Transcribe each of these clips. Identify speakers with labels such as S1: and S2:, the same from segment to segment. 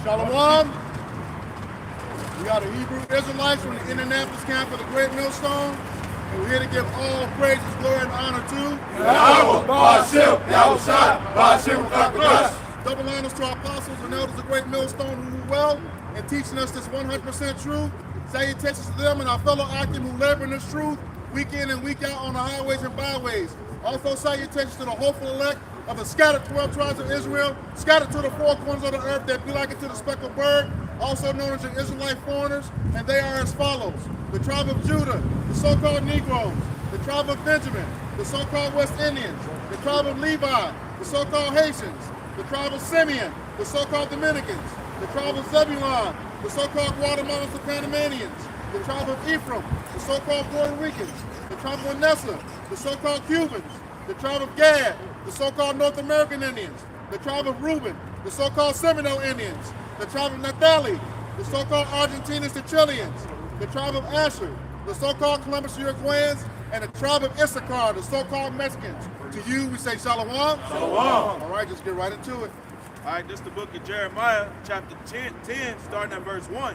S1: Shalom. We are the Hebrew Israelites from the Indianapolis camp of the Great Millstone. And we're here to give all praises, glory, and honor to
S2: Yahweh, Ba'ashem, Yahushua, Ba'ashem, Kakadash.
S1: double honors to our apostles and elders of the Great Millstone who rule well and teaching us this 100% truth. Salutations to them and our fellow Akim who labor in this truth week in and week out on the highways and byways. Also salutations to the hopeful elect of the scattered 12 tribes of Israel, scattered to the four corners of the earth that be like it to the speckled bird, also known as the Israelite foreigners, and they are as follows. The tribe of Judah, the so-called Negroes, the tribe of Benjamin, the so-called West Indians, the tribe of Levi, the so-called Haitians, the tribe of Simeon, the so-called Dominicans, the tribe of Zebulon, the so-called Guatemalans and Panamanians, the tribe of Ephraim, the so-called Puerto Ricans, the tribe of Vanessa, the so-called Cubans, the tribe of Gad, the so-called North American Indians, the tribe of Reuben, the so-called Seminole Indians, the tribe of Naphtali, the so-called Argentinians and Chileans, the tribe of Asher, the so-called Columbus Uruguayans, and the tribe of Issachar, the so-called Mexicans. To you, we say Shalom.
S2: Shalom.
S1: All right, just get right into it.
S3: All right, this is the book of Jeremiah, chapter 10, starting at verse 1.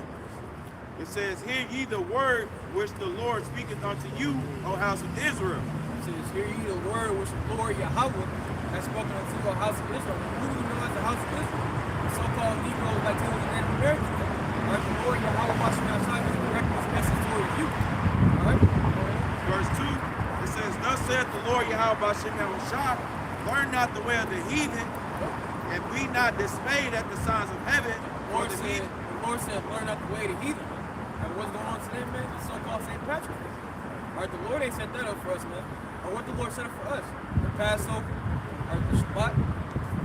S3: It says, "Hear ye the word which the Lord speaketh unto you, O house of Israel."
S4: It says, "Hear ye the word which the Lord Yahweh has spoken unto you, O house of Israel." Who do you know as the house of Israel? The so-called Negroes, Latinos, and Native Americans. All right, the Lord Yahweh is directing his message toward you. All right.
S3: Verse 2, it says, "Thus saith the Lord Yahweh Ba'ashem Yahushua, learn not the way of the heathen, and be not dismayed at the signs of heaven."
S4: The Lord said, learn not the way of the heathen. And what's going on today, man? The so-called St. Patrick Day. All right, the Lord ain't set that up for us, man. Or what the Lord set up for us. The Passover, or the Shabbat,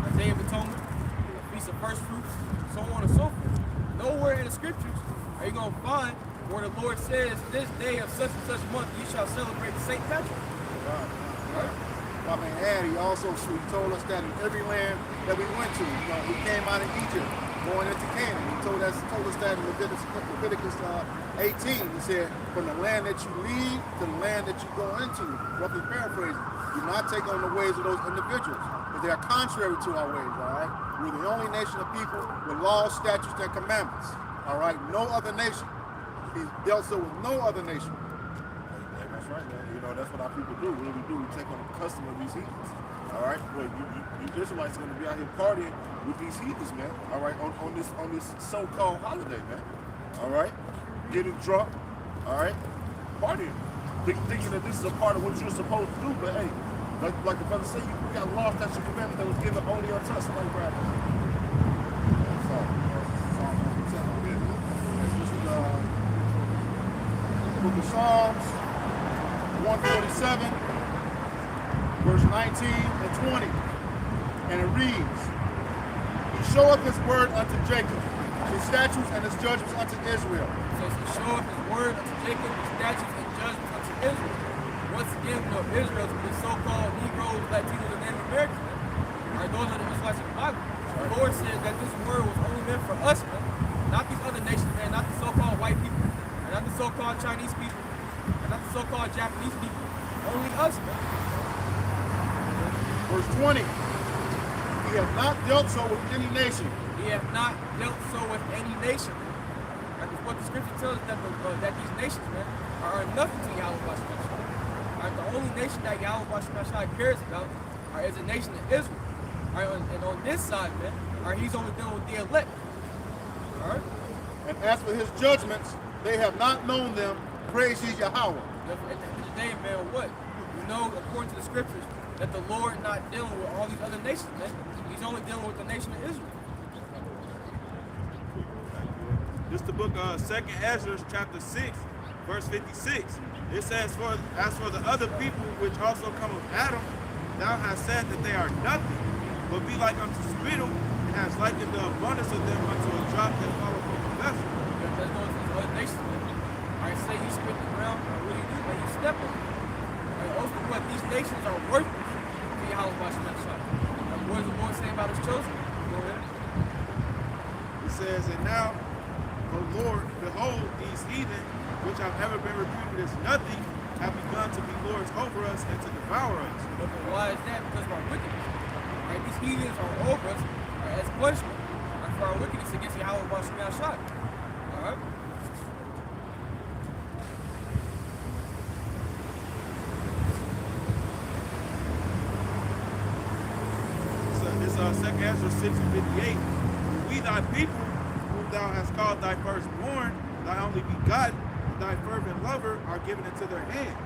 S4: the Day of Atonement, the Feast of First Fruits, so on and so forth. Nowhere in the scriptures are you going to find where the Lord says, this day of such and such month, you shall celebrate St. Patrick.
S1: Right. I mean, and he also told us that in every land that we went to, we came out of Egypt, going into Canaan. He told us that in Leviticus 18. He said, from the land that you leave to the land that you go into, roughly paraphrasing, do not take on the ways of those individuals, because they are contrary to our ways, all right? We're the only nation of people with laws, statutes, and commandments, all right? No other nation. He dealt so with no other nation.
S2: That's right, man. You know, that's what our people do. What do? We take on the custom of these heathens. All right? Well, you Israelites are going to be out here partying with these heathens, man. All right? On this so-called holiday, man. All right? Getting drunk. All right? Partying. Thinking that this is a part of what you're supposed to do, but hey, like the brother said, you got law, statute, commandment that was given only unto us. Somebody grab it.
S1: Book of Psalms 147, verse 19 and 20. And it reads, "He showeth his word unto Jacob, his statutes and his judgments unto Israel."
S4: It says, "He showeth his word unto Jacob, his statutes and judgments unto Israel." Once again, you know, Israel is the so-called Negroes, Latinos, and Native Americans. All right, those are the Israelites in the Bible. The Lord says that this word was only meant for us, man. Not these other nations, man. Not the so-called white people. Not the so-called Chinese people, and not the so-called Japanese people. Only us, man.
S1: Verse 20, "He hath not dealt so with any nation."
S4: He hath not dealt so with any nation. Like what the scripture tells us that these nations, man, are nothing to Yahweh Ba'ashem Yahushua. Right, the only nation that Yahweh Ba'ashem Yahushua cares about is the nation of Israel. Right, and on this side, man, he's only dealing with the elect. All right.
S1: And as for his judgments, they have not known them. Praise ye Yahweh.
S4: At the end of the day, man, what? You know, according to the scriptures, that the Lord not dealing with all these other nations, man. He's only dealing with the nation of Israel.
S3: This is the book of 2nd Ezra, chapter 6, verse 56. It says, as for the other people which also come of Adam, thou hast said that they are nothing, but be like unto spittle, and hast likened the abundance of them unto a drop that falleth from the vessel.
S4: Let's go to these other nations, man. I say you spit the ground, what do? Man, you step on it.
S3: behold, these heathen, which have ever been reputed as nothing, have begun to be lords over us and to devour us.
S4: But why is that? Because of our wickedness. Right? These heathens are over us as punishment, right, for our wickedness against Yahweh Bashar Shad. Alright?
S3: This 2nd Ezra 6:58. We thy people, whom thou hast called thy firstborn, thy only begotten, thy fervent lover, are given into their hands.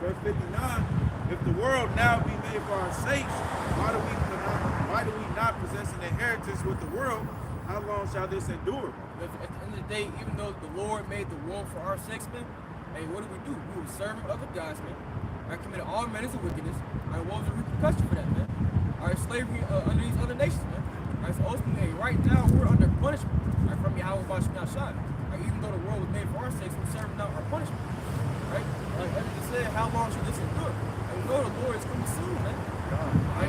S3: Verse 59. If the world now be made for our sakes, why do we not possess an inheritance with the world? How long shall this endure?
S4: At the end of the day, even though the Lord made the world for our sakes, man, hey, what do? We were serving other gods, man. I committed all manners of wickedness. What was the repercussion for that, man? Slavery under these other nations, man. So ultimately, right now, we're under punishment from Yahweh Bashar Shad. Even though the world was made for our sakes, we're serving out our punishment. Right? Like I just said, how long should this endure? And we know the Lord is coming soon, man.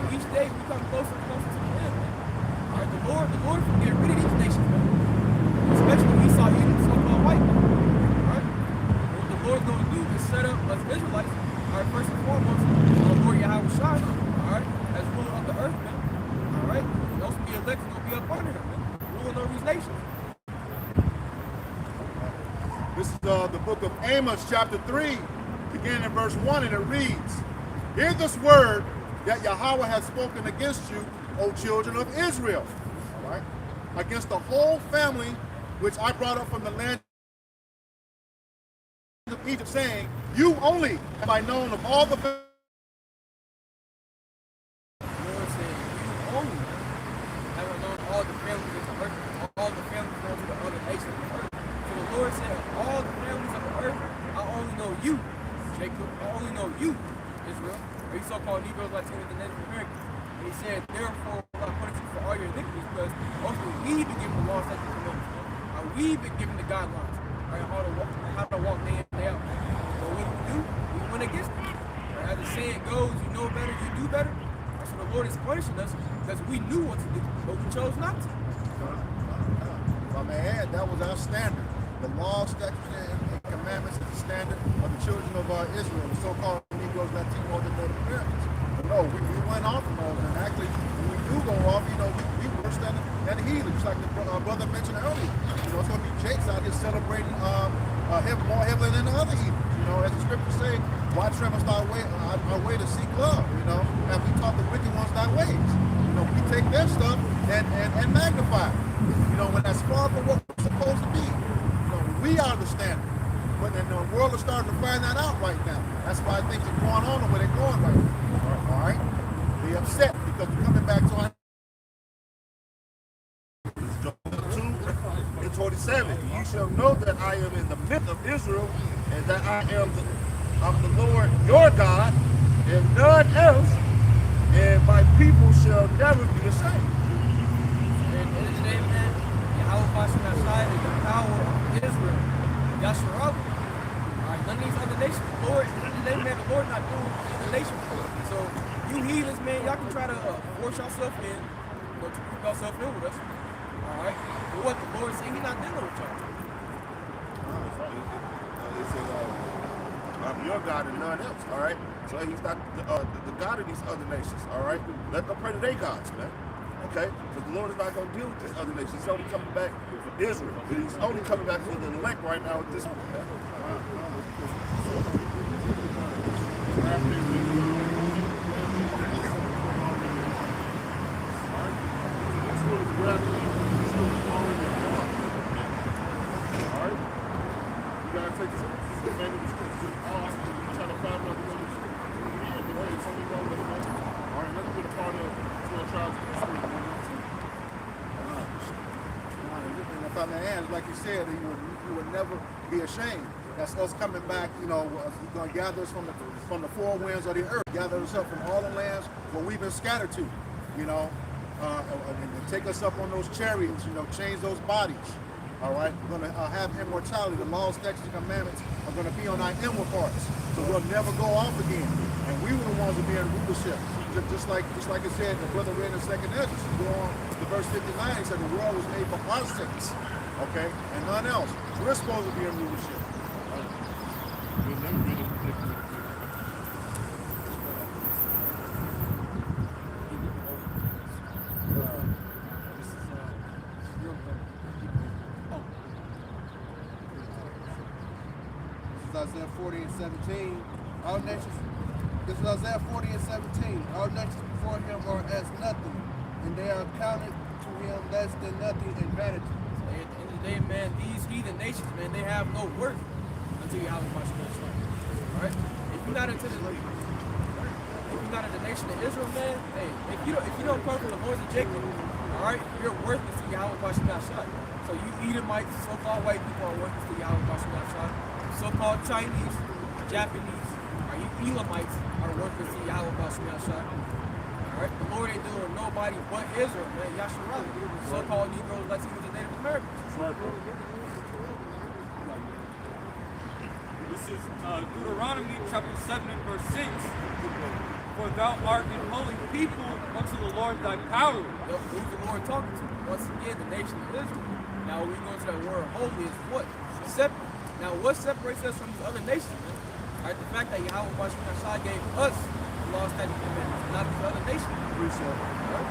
S4: Each day we come closer and closer to the end, man. The Lord will get rid of these nations, man. Especially when Esau eating so-called white man. Right? What the Lord's going to do is set up us Israelites, first and foremost, Lord Yahweh Shai, as ruler of the earth, man. Alright? Those will be elected, will be up under him, man. Ruling over these nations.
S1: This is the book of Amos, chapter 3, beginning in verse 1, and it reads, Hear this word that Yahweh has spoken against you, O children of Israel, all right, against the whole family which I brought up from the land of Egypt, saying, You only have I known of all the
S4: Lord said, You only have I known all the families of the earth, all the families known to the other nations of the earth. So the Lord said, all the families of the earth, I only know you, Jacob, I only know you, Israel, or you so-called Negroes, Latinos, and Native Americans. And he said, therefore, will I punish you for all your iniquities, because ultimately we've been given the laws that you know. We've been given the guidelines, right, how to walk day in, day out. So what do? We went against it. Right? As the saying goes, you know better, you do better. Right? So the Lord is punishing us because we knew what to do, but we chose not to.
S1: Well, man, that was our standard. The law, statutes, and commandments is the standard of the children of Israel, the so-called Negroes, Latinos, and Native Americans. But no, we went off from those, and actually, when we do go off, we worse than the heathen, just like the brother mentioned earlier. It's going to be Jakes out here celebrating more heavily than the other heathens. As the scriptures say, why tremblest our way to seek love? Have we taught the wicked ones thy ways? We take their stuff and magnify it. When that's far from what we're supposed to be. We are the standard. But the world is starting to find that out right now. That's why things are going on the way they're going right now. All right? Be upset because we're coming back to our
S2: 2:27. You shall know that I am in the midst of Israel, and that I am the Lord your God, and none else, and my people shall never be ashamed.
S4: And in the day, man, Yahweh Bashar Shai is the power of Israel. Yasharab. Alright, none of these other nations, the Lord, in the day, man, the Lord not doing the nations. So you heathens, man, y'all can try to force yourself in, to group yourself in with us. Alright? But what the Lord said, He's not dealing with y'all.
S2: It says, I'm your God and none else, all right? So he's not the God of these other nations, all right? Let them pray to their gods, man, okay? Because the Lord is not going to deal with these other nations. He's only coming back for Israel. He's only coming back for the elect right now at this point.
S1: Like you said, you would never be ashamed. That's us coming back, He's going to gather us from the four winds of the earth, gather us up from all the lands where we've been scattered to, and take us up on those chariots, change those bodies, All right, we're going to have immortality. The laws, statutes, and commandments are going to be on our inward parts, so we'll never go off again. And we were the ones that be in rulership, just like it said. The brother read in the second Ezra. Go on to verse 59. He said the world was made for our sakes, okay, and none else. We're supposed to be in rulership.
S2: We'll never be in a predicament.
S5: Isaiah 40 and 17. All nations, this is Isaiah 40 and 17. All nations before him are as nothing, and they are counted to him less than nothing in vanity.
S4: At the end of the day, man, these heathen nations, man, they have no worth until you have a bunch of this. Alright? If you're not into the nation of Israel, man, hey, if you don't come from the boys of Jacob, alright, you're worthless to Yahweh Bashim Shot. So you Edomites, so-called white people are worthless to Yahweh Bashim Shot. So-called Chinese, Japanese, or you Elamites are worthless to Yahweh Bashim Shot. Alright, the Lord ain't doing nobody but Israel, man, Yasharah. So-called Negroes, Latinos, and Native Americans.
S2: That's right, bro.
S6: This is Deuteronomy chapter 7 and verse 6. For thou art an holy people unto the Lord thy power.
S4: Who's the Lord talking to? Once again, the nation of Israel. Now we go to that word holy is what? Separate. Now what separates us from these other nations, man? Alright, the fact that Yahweh Bashim Shah gave us the law, statutes, and commandments, not these other nations. Right?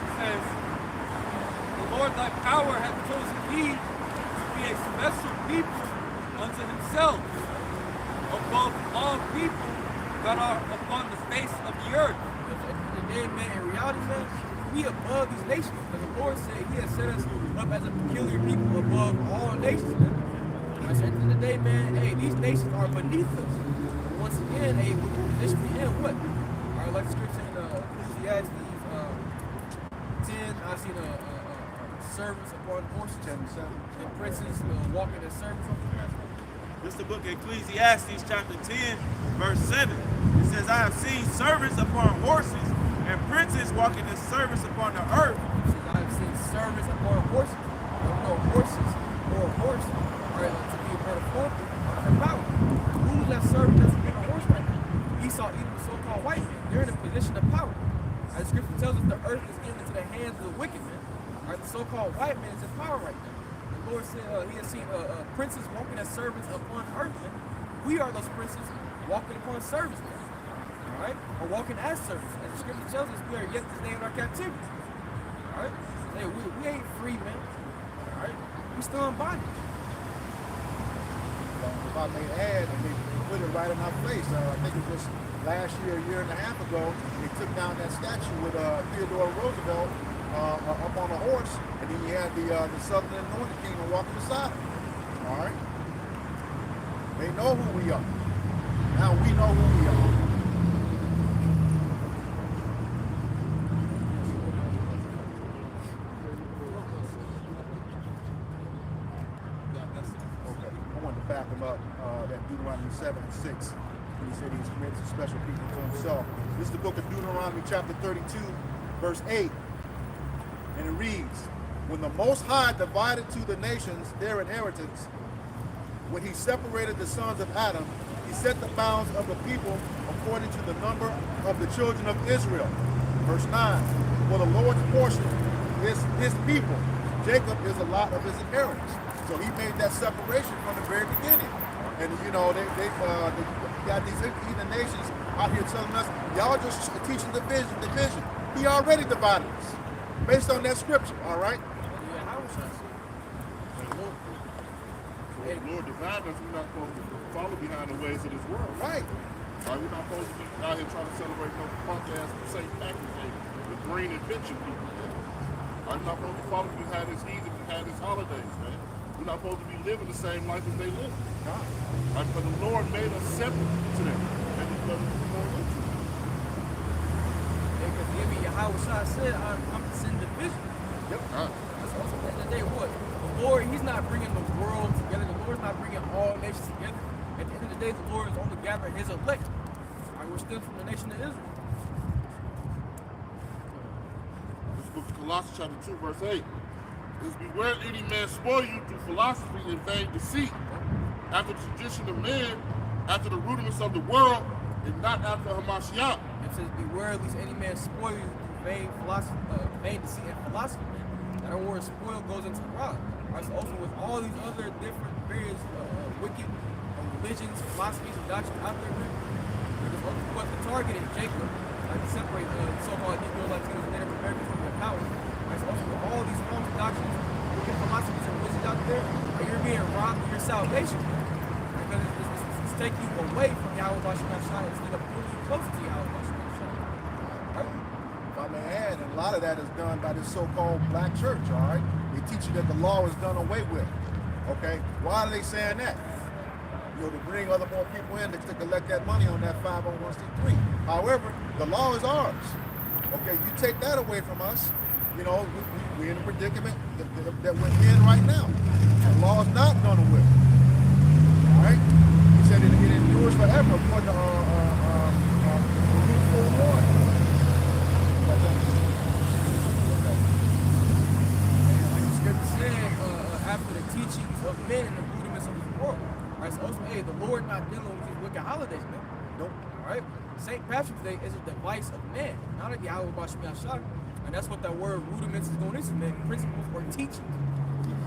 S6: It says, the Lord thy power hath chosen thee to be a special people unto himself, above all people that are upon the face of the earth.
S4: At the end of the day, man, in reality, man, we above these nations. Because the Lord said he has set us up as a peculiar people above all nations, man. At the end of the day, man, hey, these nations are beneath us. Once again, hey, with the position we in, what? Alright, like the scripture in Ecclesiastes 10, I seen a servants upon horses, and princes walking as servants on the ground.
S3: This is the book of Ecclesiastes chapter 10, verse 7. It says, I have seen servants upon horses and princes walking as servants upon the earth.
S4: It says, I have seen servants upon horses. No horses or a horse are to be a metaphorical for power. Who's that servant that's in a horse right now? Esau, even the so-called white man. They're in a position of power. As the scripture tells us, the earth is given into the hands of the wicked man. The so-called white man is in power right now. The Lord said he has seen princes walking as servants upon earth. Man. We are those princes walking upon servants, man. Alright? Or walking as servants. As the scripture tells us, we are yet this day in our captivity. Alright? Hey, we ain't free, man. Alright? We still in bondage.
S1: If I may add, and they put it right in our face. I think it was last year, a year and a half ago, they took down that statue with Theodore Roosevelt up on a horse, and then you had the Southern and Northern Kingdom walking beside him. All right? They know who we are. Now we know who we are. Okay, I wanted to back him up, that Deuteronomy 7 and 6. He said he's committed to special people to himself. This is the book of Deuteronomy chapter 32, verse 8. And it reads, when the Most High divided to the nations their inheritance, when he separated the sons of Adam, he set the bounds of the people according to the number of the children of Israel. Verse 9, for the Lord's portion is his people. Jacob is a lot of his inheritance. So he made that separation from the very beginning. And you know, they got these heathen nations out here telling us, y'all just teaching division. He already divided us. Based on that scripture, all right?
S4: Yeah, how was that?
S2: So the Lord designed us, we're not supposed to follow behind the ways of this world.
S1: Right.
S2: We're not supposed to be out here trying to celebrate no punk ass St. Patrick's Day with green invention people. We're not supposed to follow behind his heathen behind his holidays, man. We're not supposed to be living the same life as they live. Because the Lord made us separate to them. And he doesn't do more with you.
S4: Because even Yahweh said, I'm to send division.
S1: Yep.
S4: That's also at the end of the day, what? The Lord, he's not bringing the world together. The Lord's not bringing all nations together. At the end of the day, the Lord is only gathering his elect. We're still from the nation of Israel.
S2: This book of Colossians chapter 2, verse 8. is beware any man spoil you through philosophy and vain deceit, after the tradition of men, after the rudiments of the world, and not after Hamashiach.
S4: It says, beware lest any man spoil you through vain philosophy, vain deceit and philosophy. That word spoil goes into God. Right? So also with all these other different various wicked religions, philosophies, and doctrines out there, what the target is Jacob. Like to separate the so-called Negro Latinos and Native Americans from their power. Right? So also with all these forms of doctrines, wicked philosophies and religions out there, you're being robbed of your salvation. Because it's taking you away from Yahweh Bashim Shai instead of pulling you closer to Yahweh Bashim Shai. Right?
S7: If I may add, and a lot of that is done by this so-called black church, all right? They teach you that the law is done away with, okay? Why are they saying that? You know, to bring other more people in to collect that money on that 501c3. However, the law is ours, okay? You take that away from us, you know, we're in a predicament that we're in right now. The law is not done away with, all right? He said it endures forever, according to Luke 4:1.
S4: After the teachings of men and the rudiments of this world. Right? So also, hey, the Lord not dealing with these wicked holidays, man. Nope. Alright? St. Patrick's Day is a device of man, not of Yahweh Bashim Yashar. And that's what that word rudiments is going into, man. Principles or teachings.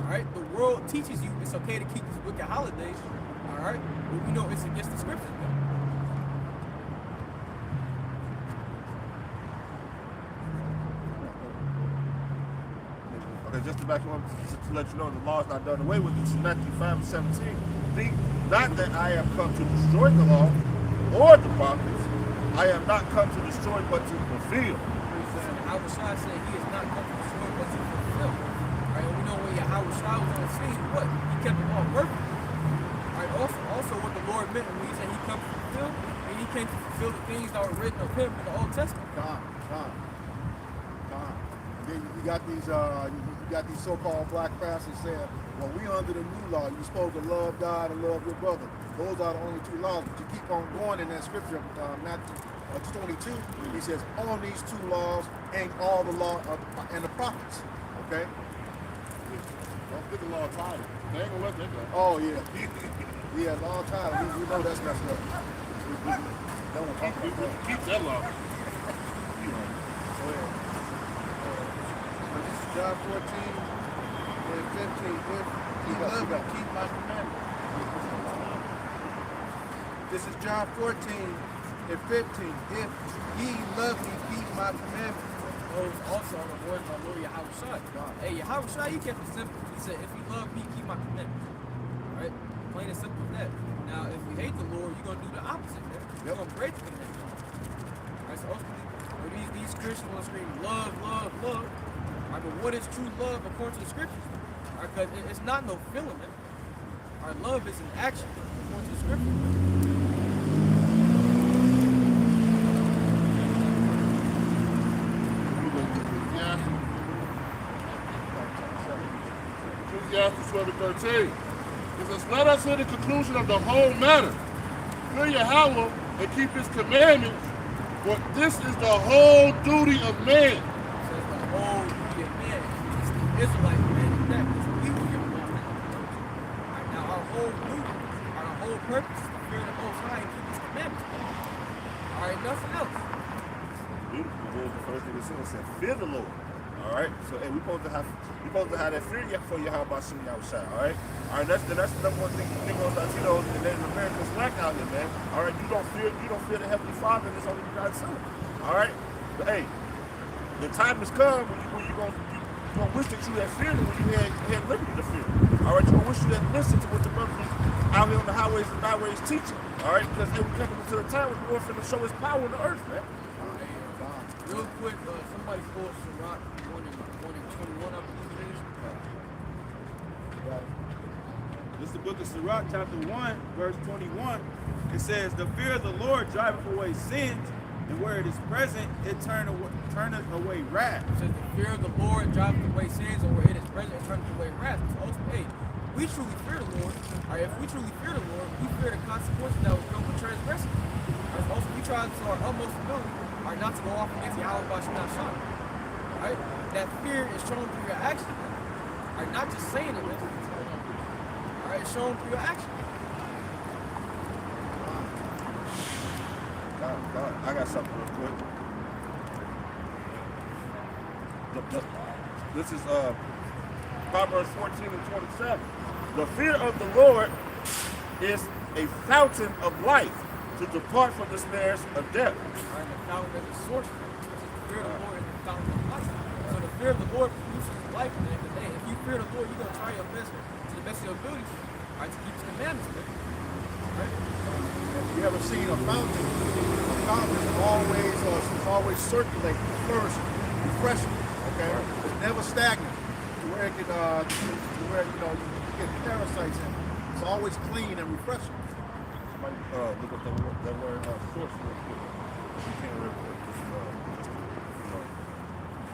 S4: Alright? The world teaches you it's okay to keep these wicked holidays. Alright? But we know it's against the scriptures, man.
S2: Just to back you up, to let you know the law is not done away with. This is Matthew 5:17. Think not that I have come to destroy the law or the prophets. I have not come to destroy but to fulfill.
S4: Yahweh Shai said he is not come to destroy but to fulfill. Right? And we know when Yahweh Shai was on the scene, what? He kept it all perfect. Right? Also what the Lord meant when he said he come to fulfill, and he came to fulfill the things that were written of him in the Old Testament.
S7: Time. Then you got these so-called black pastors saying, well, we under the new law. You're supposed to love God and love your brother. Those are the only two laws. But you keep on going in that scripture, Matthew 22. He says, on these two laws hang all the law and the prophets. Okay?
S2: Don't get the law tied. They ain't gonna let that go.
S7: Oh, yeah. Yeah, law tied. We know that's messed up. Don't want to talk about that.
S2: Keep that law.
S7: Go ahead.
S5: John 14 and 15. If you love me, keep my commandments. This is John 14 and 15. If ye love me, keep my commandments.
S4: Those also on the words of our Lord Yahweh Shai. Hey, Yahweh Shai, he kept it simple. He said, if you love me, keep my commandments. Right? Plain and simple as that. Now, if you hate the Lord, you're going to do the opposite, man. You're going to break the commandments. Right? So ultimately, these Christians want to scream love, love, love. Right, but what is true love according to the scriptures? Right, because it's not no feeling, man. Our love is an action according to the scriptures.
S2: Ecclesiastes 12:13. It says, let us hear the conclusion of the whole matter. Fear Yahweh and keep his commandments, for this is the whole duty of man.
S4: Whole duty of man. It's the Israelite man that is we were given law. Right now, our whole duty, our whole purpose is to fear the Most High and keep His commandments. All right, nothing else.
S2: Beautiful. There's the first thing it said, fear the Lord. All right. So, hey, we're supposed to have that fear for Yahweh Bashim Yahushua. All right. All right. That's the number one thing Latinos and Native Americans lack out here, man. All right. You don't fear the Heavenly Father and His only begotten Son. All right. But hey, the time has come when you're gonna wish that you had feared it when you had liberty to fear. All right. You're gonna wish you had listened to what the brothers out here on the highways and byways teaching. All right. Because hey, we're coming into the time when the Lord finna show His power on the earth, man.
S4: Real quick, somebody pulled Sirach 1 and 21 up.
S3: This is the book of Sirach, chapter 1, verse 21. It says, the fear of the Lord driveth away sins, and where it is present, it turneth away wrath.
S4: It says, the fear of the Lord driveth away sins, and where it is present, it turneth away wrath. So ultimately, hey, we truly fear the Lord. All right, if we truly fear the Lord, we fear the consequences that will come with transgression. All right, also, we try to our utmost ability, all right, not to go off against Yahweh Bashim Yashar. Right? That fear is shown through your actions. All right, not just saying it, man. All right, show them through your action.
S2: God, I got something real quick. This is Proverbs 14 and 27. The fear of the Lord is a fountain of life to depart from the snares of death.
S4: All right, the fountain is the source. The fear of the Lord is the fountain of life. So the fear of the Lord produces life at the end of the day. If you fear the Lord, you're going to try your best to the best of your abilities, all right, to keep his commandments, man. Right?
S7: Have you ever seen a fountain? A fountain is always circulating, first, refreshing. Okay, it's never stagnant to where it can, you get parasites in it. It's always clean and refreshing.
S2: Somebody look up that word source real quick. You can't real quick.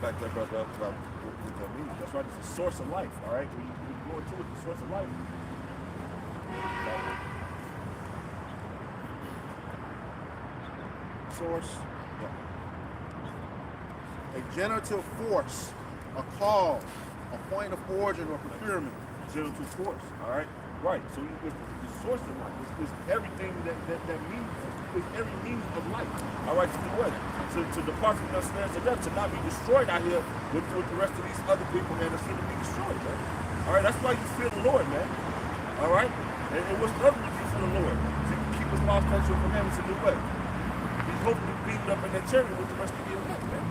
S2: Back that brother up about what that means. That's right. It's the source of life. All right. When you go into it, the source of life.
S7: Source. A generative force, a cause, a point of origin or procurement.
S2: Generative force. All right. Right. So it's the source of life. It's everything that means. It's every means of life. All right. To do what? To depart from the snares of death. To not be destroyed out here with the rest of these other people, man. That's going to be destroyed, man. All right. That's why you fear the Lord, man. All right. And what's the other reason for the Lord? To keep his laws, statutes, and commandments, and do what? He's hoping to beat up in that chariot with the rest of the elect, man.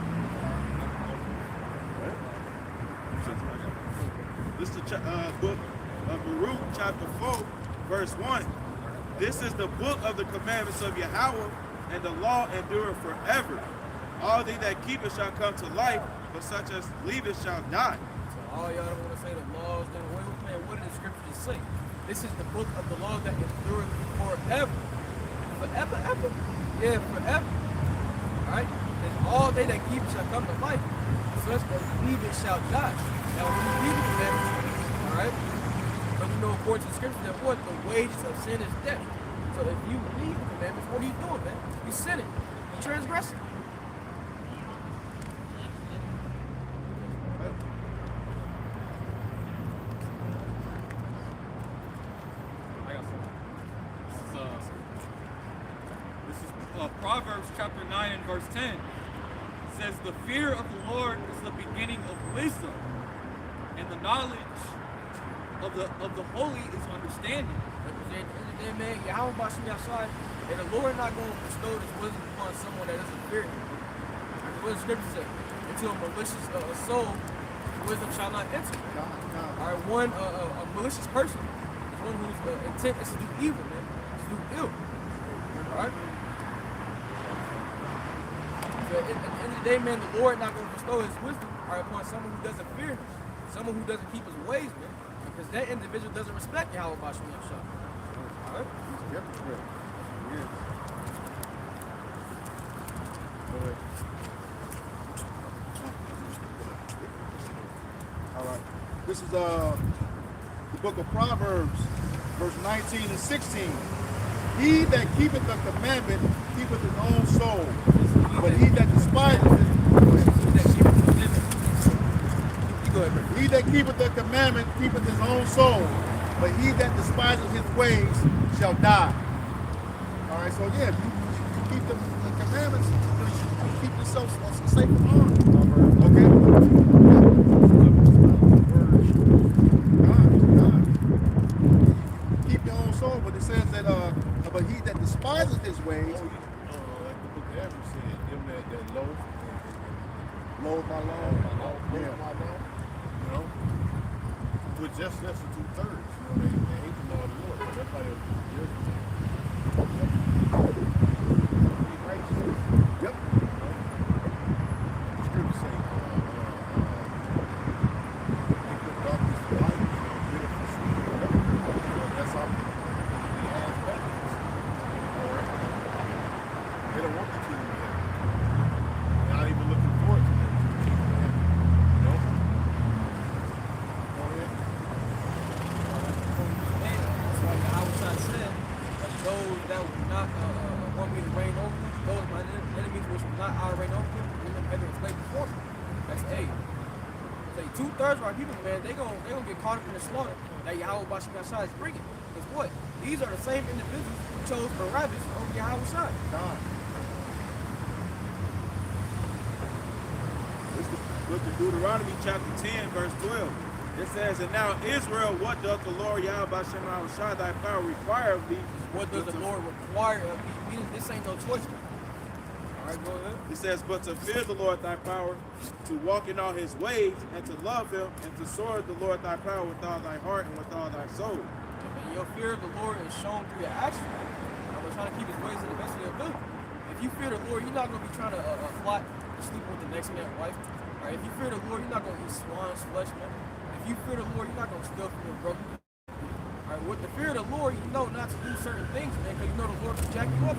S3: This is the book of Baruch, chapter 4, verse 1. This is the book of the commandments of Yahweh, and the law endureth forever. All they that keep it shall come to life, but such as leave it shall die.
S4: So all y'all don't want to say the law is done away with, man. What did the scriptures say? This is the book of the law that endureth forever. Forever, ever. Yeah, forever. All right? And all they that keep it shall come to life, such as leave it shall die. Now, when you read the commandments, all right, but you know, according to the scripture, that what? The wages of sin is death. So if you read the commandments, what are you doing, man? You sinning. You transgressing.
S6: I got something. This is Proverbs chapter 9 and verse 10. It says, the fear of the Lord is the beginning of wisdom, and the knowledge of the holy is understanding.
S4: At the end of the day, man, Yahweh brought me outside, and the Lord not going to bestow this wisdom upon someone that doesn't fear him. Like what the scripture says, into a malicious soul, wisdom shall not enter. All right, a malicious person is one whose intent is to do evil, man, to do ill. All right? So at the end of the day, man, the Lord not going to bestow his wisdom upon someone who doesn't fear him, someone who doesn't keep his ways, man, because that individual doesn't respect Yahweh Bashmi Yahshua. All right?
S7: Yep. Yes. All right. This is the book of Proverbs, verse 19 and 16. He that keepeth the commandment keepeth his own soul, but he that despiseth it, he that keepeth the commandment keepeth his own soul, but he that despiseth his ways shall die. All right, so yeah, you keep the commandments, you keep yourself safe from harm. Okay? God. Keep your own soul, but it says that, but he that despises his ways,
S2: like the book of Ezra said, them that
S7: loathe my law.
S2: You know, with just less than 2/3, you know, they hate the law of the Lord. That's why they're
S7: Yep.
S2: the scripture say, they put darkness to light, bitter for sweet. That's how they ask backwards. All right. They don't want the kingdom of heaven. They're not even looking forward to it. You know? Go ahead.
S4: That's why Yahweh said, those that would not want me to reign over them, those my enemies which will not I reign over them, and them better explain before me. That's A. Say 2/3 of our people, man, they gonna get caught up in the slaughter that Yahweh Bashim Yashai is bringing. Because what? These are the same individuals who chose Barabbas over Yahweh Shai.
S3: This is the book of Deuteronomy chapter 10, verse 12. It says, and now Israel, what doth the Lord Yahweh Bashim Yashai thy power require of thee?
S4: What does the Lord require of me? This ain't no choice. All right, go ahead.
S3: It says, but to fear the Lord thy power, to walk in all his ways, and to love him, and to serve the Lord thy power with all thy heart and with all thy soul.
S4: And your fear of the Lord is shown through your actions. I'm trying to keep his ways in the best of your ability. If you fear the Lord, you're not going to be trying to plot to sleep with the next man's wife. All right, if you fear the Lord, you're not going to eat swine's flesh, man. If you fear the Lord, you're not going to steal from your brother. All right, with the fear of the Lord, you know not to do certain things, man, because you know the Lord will jack you up.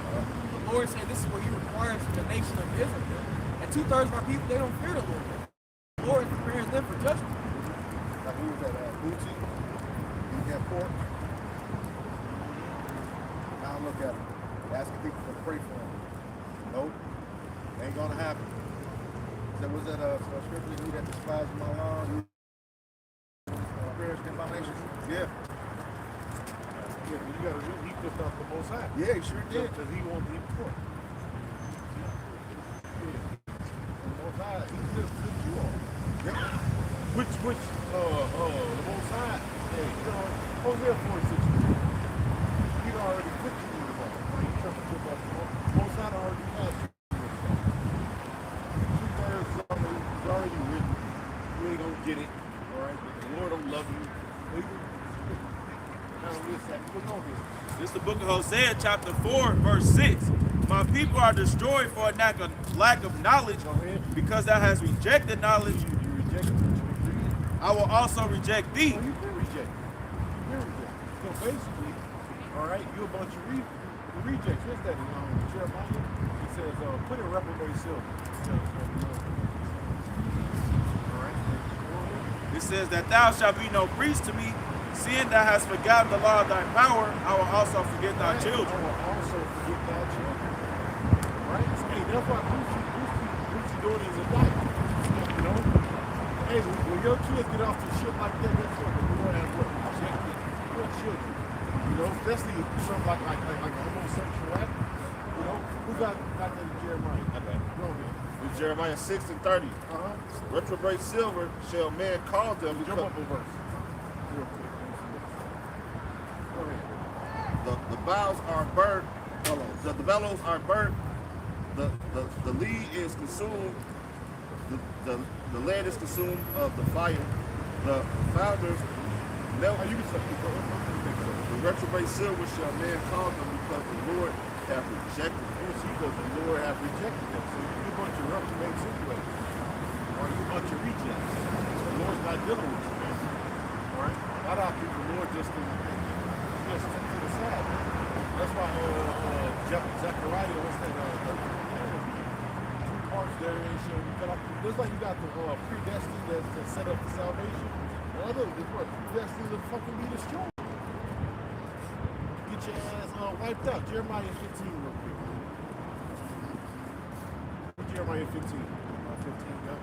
S4: The Lord said this is what he requires from the nation of Israel, man. And 2/3 of our people, they don't fear the Lord, man. The Lord prepares them for judgment.
S7: Like who was that? Bootsy? Eat that pork? Now look at him. Asking people to pray for him. Nope. Ain't gonna happen. That was that scripture, he that despises my law, prayers can foundation. Yeah.
S2: Yeah, you gotta read, he pissed off the Most High.
S7: Yeah, he sure did.
S2: Because he won't eat pork. The Most High, he just put you on.
S7: Yep.
S2: Which, the Most High, yeah, you know, Hosea 4:6. He already put you in the law. When you trust him about the Most High already has you. 2/3 is already written. You ain't gonna get it. All right, but the Lord don't love you.
S3: This is the book of Hosea, chapter 4, verse 6. My people are destroyed for a lack of knowledge, because thou hast rejected knowledge.
S2: You reject it.
S3: I will also reject thee.
S2: Well, you've been rejected. So basically, all right, you're a bunch of rejects. What's that in Jeremiah? It says, put in reprobate silver. All right.
S3: It says that thou shalt be no priest to me, seeing thou hast forgotten the law of thy power, I will also forget thy children.
S2: I will also forget thy children. Right? Hey, that's why Gucci doing is a diet. You know? Hey, when your kids get off to shit like that, guess what? The Lord has what? Rejected your children. You know, especially something like a homosexual act. You know? Who got that in Jeremiah?
S3: Okay.
S2: Go ahead.
S3: It's Jeremiah 6 and 30. Reprobate silver shall man call them.
S2: Jump up a verse. Real quick. Go ahead.
S3: The boughs are burnt. The bellows are burnt. The lead is consumed. The land is consumed of the fire. The founders melt.
S2: You can say
S3: The reprobate silver shall man call them, because the Lord hath rejected them.
S2: because the Lord hath rejected them. So you a bunch of reprobates anyway. Or you a bunch of rejects. The Lord's not dealing with you, man. All right? A lot of people, the Lord just stick to the side. That's why Zechariah, what's that? 2 parts there ain't shall be cut off. Just like you got the predestined that's set up for salvation. The other is what? Predestined to fucking be destroyed. Get your ass wiped out. Jeremiah 15 real quick. Jeremiah 15. 15, yeah.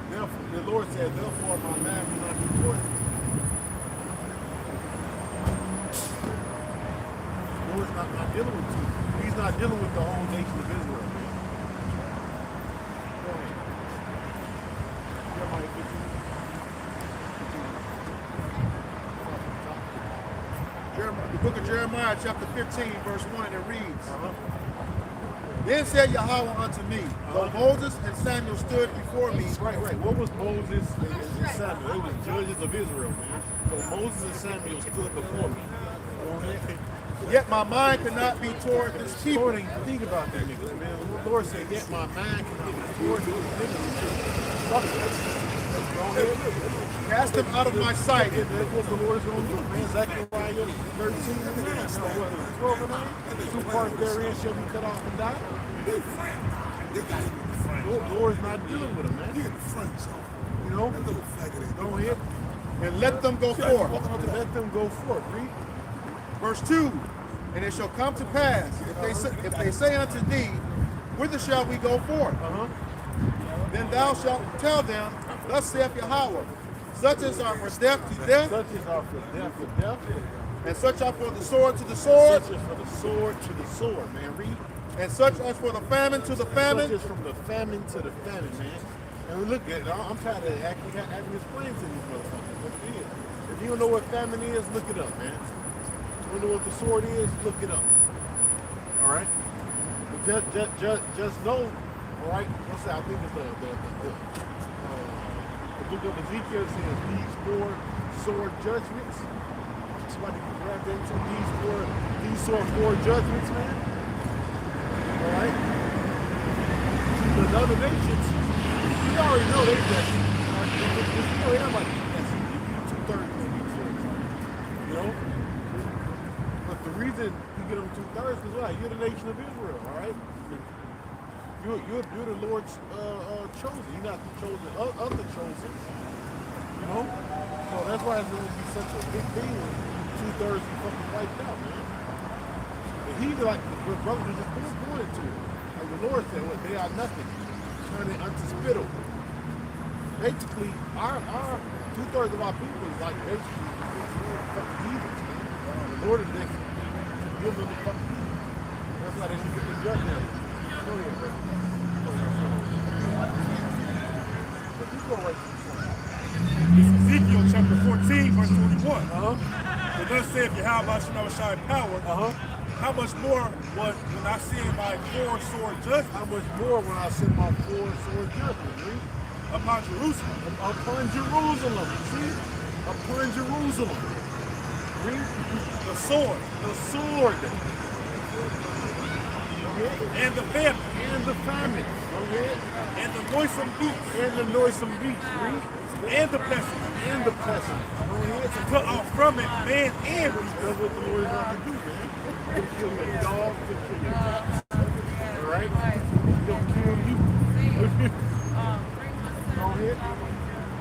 S2: Therefore, the Lord said, therefore my man will not be toward you. The Lord's not dealing with you. He's not dealing with the whole nation of Israel. Go ahead. Jeremiah 15.
S7: The book of Jeremiah, chapter 15, verse 1, and it reads, Then said Yahweh unto me, though Moses and Samuel stood before me.
S2: Right. What was Moses and Samuel? They was judges of Israel, man. So Moses and Samuel stood before me.
S7: Yet my mind could not be toward this people.
S2: Lord ain't think about that niggas, man. The Lord said, yet my mind cannot be toward these niggas. Fuck it. Go ahead.
S7: Cast them out of my sight.
S2: That's what the Lord is going to do, man. Zechariah 13 and 9. So what, 12 and 9? 2 parts therein shall be cut off and die. The Lord's not dealing with them, man. You know? Go ahead.
S7: And let them go forth.
S2: Let them go forth. Read.
S7: Verse 2, and it shall come to pass, if they say unto thee, whither shall we go forth?
S1: Then thou shalt tell them, thus saith Yahweh, such as are for death to death,
S2: Such as are for death to death,
S1: and such are for the sword to the sword,
S2: such as for the sword to the sword, man. Read.
S1: and such as for the famine to the
S2: Such
S1: famine,
S2: as from the famine to the famine, man. And look at it. I'm trying to actually explain to these motherfuckers what it is. If you don't know what famine is, look it up, man. If you don't know what the sword is, look it up. All right. But just know, all right. What's that? I think it's the book of Ezekiel says these 4 sword judgments. Somebody can grab that into these 4 judgments, man. All right. See, the other nations, you already know they destined. You know everybody destined. You 2/3 of these things, you know. But the reason you get them 2/3 is why you're the nation of Israel, all right. You're the Lord's chosen. You're not the chosen of the chosen. You know? So that's why it's going to be such a big thing when 2/3 be fucking wiped out, man. And he's like, the brothers just pointed to it. Like the Lord said, what, they are nothing. Turn it unto spittle. Basically, our 2/3 of our people is like basically fucking heathens, man. The Lord is next to give them the fucking heathens. That's why they need to get the judge now. Go ahead, bro.
S8: It's Ezekiel chapter 14, verse 21. And thus saith Yahweh Shai power. How much more when I send my 4 sword judgment?
S2: How much more when I send my 4 sword judgment, read?
S8: Upon Jerusalem.
S2: Upon Jerusalem, see? Upon Jerusalem. Read?
S8: The sword.
S2: The sword.
S8: And the famine.
S2: And the famine. Okay?
S8: And the noisome beast.
S2: And the noisome beast, read?
S8: And the pestilence.
S2: And the pestilence.
S8: To put off from it man and beast.
S2: That's what the Lord is going to do, man. He'll kill your dog, he'll kill your cats. All right? He'll kill you. Go ahead.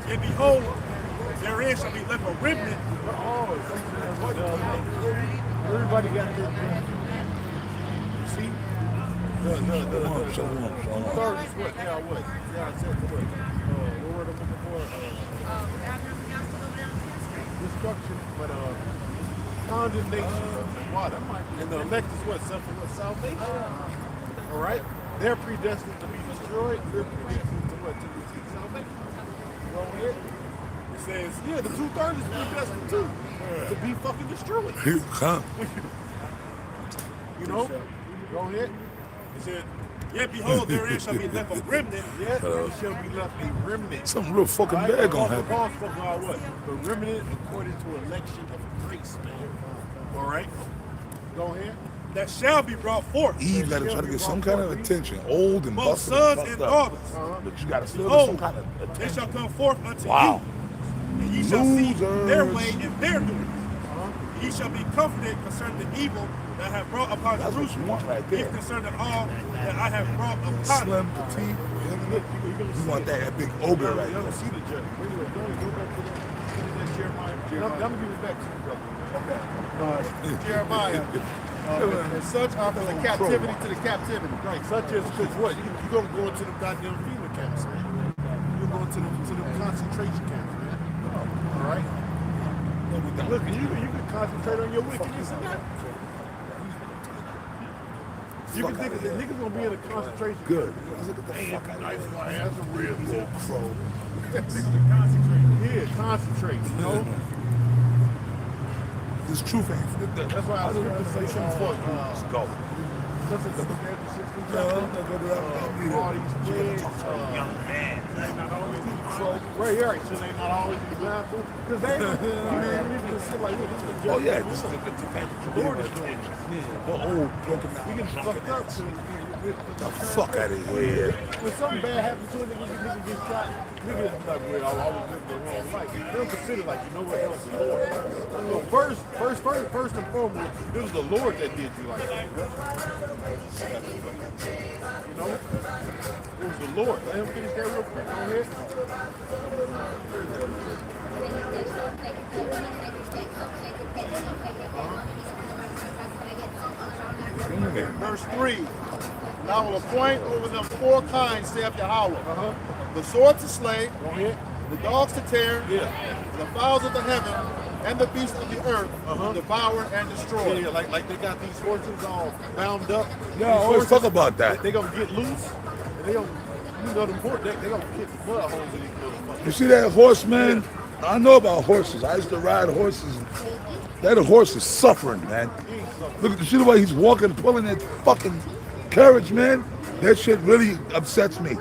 S8: And behold, therein shall be left a remnant.
S2: Everybody got their thing. See? The 2/3 is what? Yeah, what? Yeah, I said what? What word I'm looking for? Destruction, but condemnation of water. And the elect is what? Salvation. All right? They're predestined to be destroyed. They're predestined to what? To receive salvation. Go ahead. It says, yeah, the 2/3 is predestined too. To be fucking destroyed.
S9: Here come.
S2: You know? Go ahead.
S8: It said, yet behold, therein shall be left a remnant.
S2: Yes, there shall be left a remnant.
S9: Something real fucking bad gonna happen.
S2: Paul spoke about what? The remnant according to election of grace, man. All right? Go ahead.
S8: That shall be brought forth.
S9: Eve gotta try to get some kind of attention. Old and
S8: Both
S9: busted
S8: sons
S9: and
S8: and
S9: fucked up.
S8: daughters.
S9: But you gotta still get
S8: Behold,
S9: some kind of
S8: they
S9: attention.
S8: shall come forth unto
S9: Wow.
S8: you. And ye shall see their
S9: Losers.
S8: way and their doings. Ye shall be comforted concerning the evil that I have brought upon
S9: That's what you
S8: Jerusalem.
S9: want right there.
S8: If concerning all that I have brought upon
S9: Slim,
S8: it.
S9: petite.
S2: Look,
S9: You want that big ogre right
S2: Y'all
S9: there.
S2: see the judge. Wait, go back to that Jeremiah. I'm going to give it back to you, brother.
S1: Jeremiah. And such are for the captivity to the captivity.
S2: Right, such as, because what? You're going to go into the goddamn FEMA camps, man. You're going to the concentration camps, man. All right? Look, you can concentrate on your wickedness and that. You can think that the niggas going to be in a concentration camp.
S9: Good. Look at the fucking knife in my hand. That's a real little crow.
S2: Yeah, concentrate, you know?
S9: This truth ain't.
S2: That's why I was going to say something for
S9: Let's go.
S2: Look at the book of all these kids, young man. Right here, so they not always be laughing. Because they don't even sit like this.
S9: Oh yeah, this is the
S2: Lord is doing it.
S9: the old broken
S2: We get fucked up. So
S9: the fuck out of here.
S2: when something bad happens to a nigga, nigga get shot, niggas be like, well, I was living the wrong life. They don't consider like, you know what, that was the Lord. So first and foremost, it was the Lord that did you like that. You know? It was the Lord. Let him finish that real quick. Go ahead.
S1: Verse 3. And I will appoint over them 4 kinds, saith Yahweh. The sword to slay,
S2: Go ahead.
S1: the dogs to tear,
S2: Yeah.
S1: the fowls of the heaven, and the beasts of the earth to devour and destroy.
S2: Yeah, like they got these horses all bound up.
S9: Yeah, I always talk about that.
S2: They gonna get loose, and they gonna, you know, them horses, they gonna hit the mud holes in these motherfuckers.
S9: You see that horse, man? I know about horses. I used to ride horses. That horse is suffering, man. Look, you see the way he's walking, pulling that fucking carriage, man? That shit really upsets me.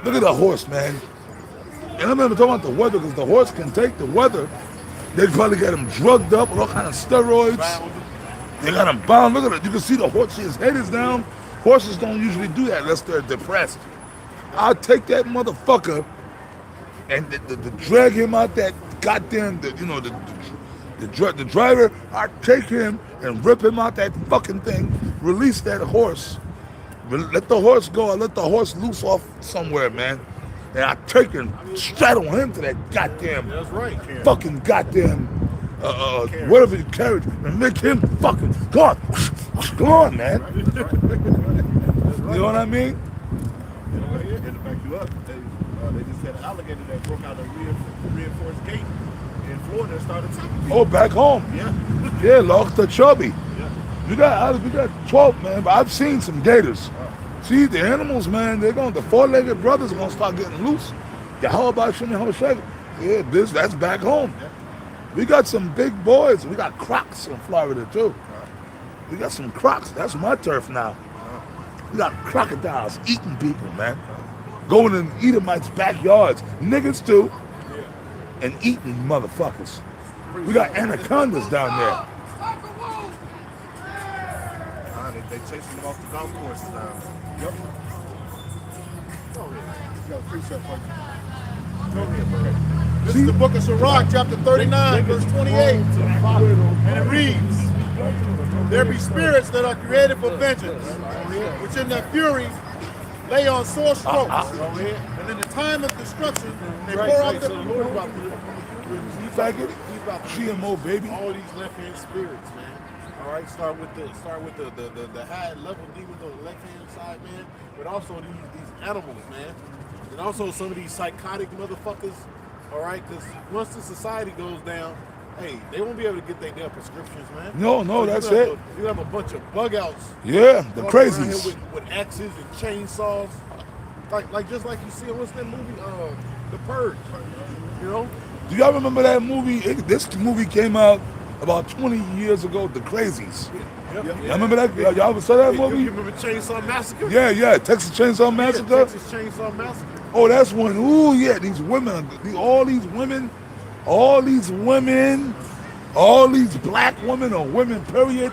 S9: Look at the horse, man. And I remember talking about the weather, because the horse can take the weather. They probably got him drugged up with all kind of steroids. They got him bound. Look at it. You can see the horse, his head is down. Horses don't usually do that unless they're depressed. I'll take that motherfucker and drag him out that goddamn, the driver, I'll take him and rip him out that fucking thing, release that horse, let the horse go, I let the horse loose off somewhere, man. And I take and straddle him to that goddamn,
S2: That's right, Karen.
S9: fucking goddamn, whatever the carriage, and make him fucking, go on, man. You know what I mean?
S2: And to back you up, they just had an alligator that broke out a reinforced gate in Florida and started attacking people.
S9: Oh, back home.
S2: Yeah.
S9: Yeah, lost the chubby.
S2: Yeah.
S9: We got 12, man, but I've seen some gators. See, the animals, man, the 4-legged brothers are gonna start getting loose. Yeah, how about Shimon? Yeah, that's back home. We got some big boys. We got crocs in Florida too. We got some crocs. That's my turf now. We got crocodiles eating people, man. Going in Edomites' backyards. Niggas too. And eating motherfuckers. We got anacondas down there.
S2: They chasing them off the golf course now. Yep. Go ahead.
S1: You got a precept for you.
S2: Go ahead, bro.
S1: This is the book of Sirach, chapter 39, verse 28. And it reads, there be spirits that are created for vengeance, which in their fury lay on sore strokes. And in the time of destruction, they pour out
S2: So the
S1: their...
S2: Lord about to,
S9: You faggot?
S2: he's about to
S9: GMO, baby.
S2: all these left-hand spirits, man. All right, start with the high level demons on the left-hand side, man. But also these animals, man. And also some of these psychotic motherfuckers. All right, because once the society goes down, hey, they won't be able to get their prescriptions, man.
S9: No,
S2: So
S9: that's
S2: you
S9: it.
S2: You have a bunch of bug outs.
S9: Yeah, the
S2: walking around
S9: crazies.
S2: here with axes and chainsaws, like just like you see in what's that movie, The Purge. You know,
S9: Do y'all remember that movie? This movie came out about 20 years ago, The Crazies.
S2: Yep.
S9: Y'all remember that? Y'all ever saw that movie?
S2: You remember Chainsaw Massacre?
S9: Yeah, Texas Chainsaw Massacre.
S2: Yeah, Texas Chainsaw Massacre.
S9: Oh, that's one. Ooh, yeah, these women, all these black women or women, period.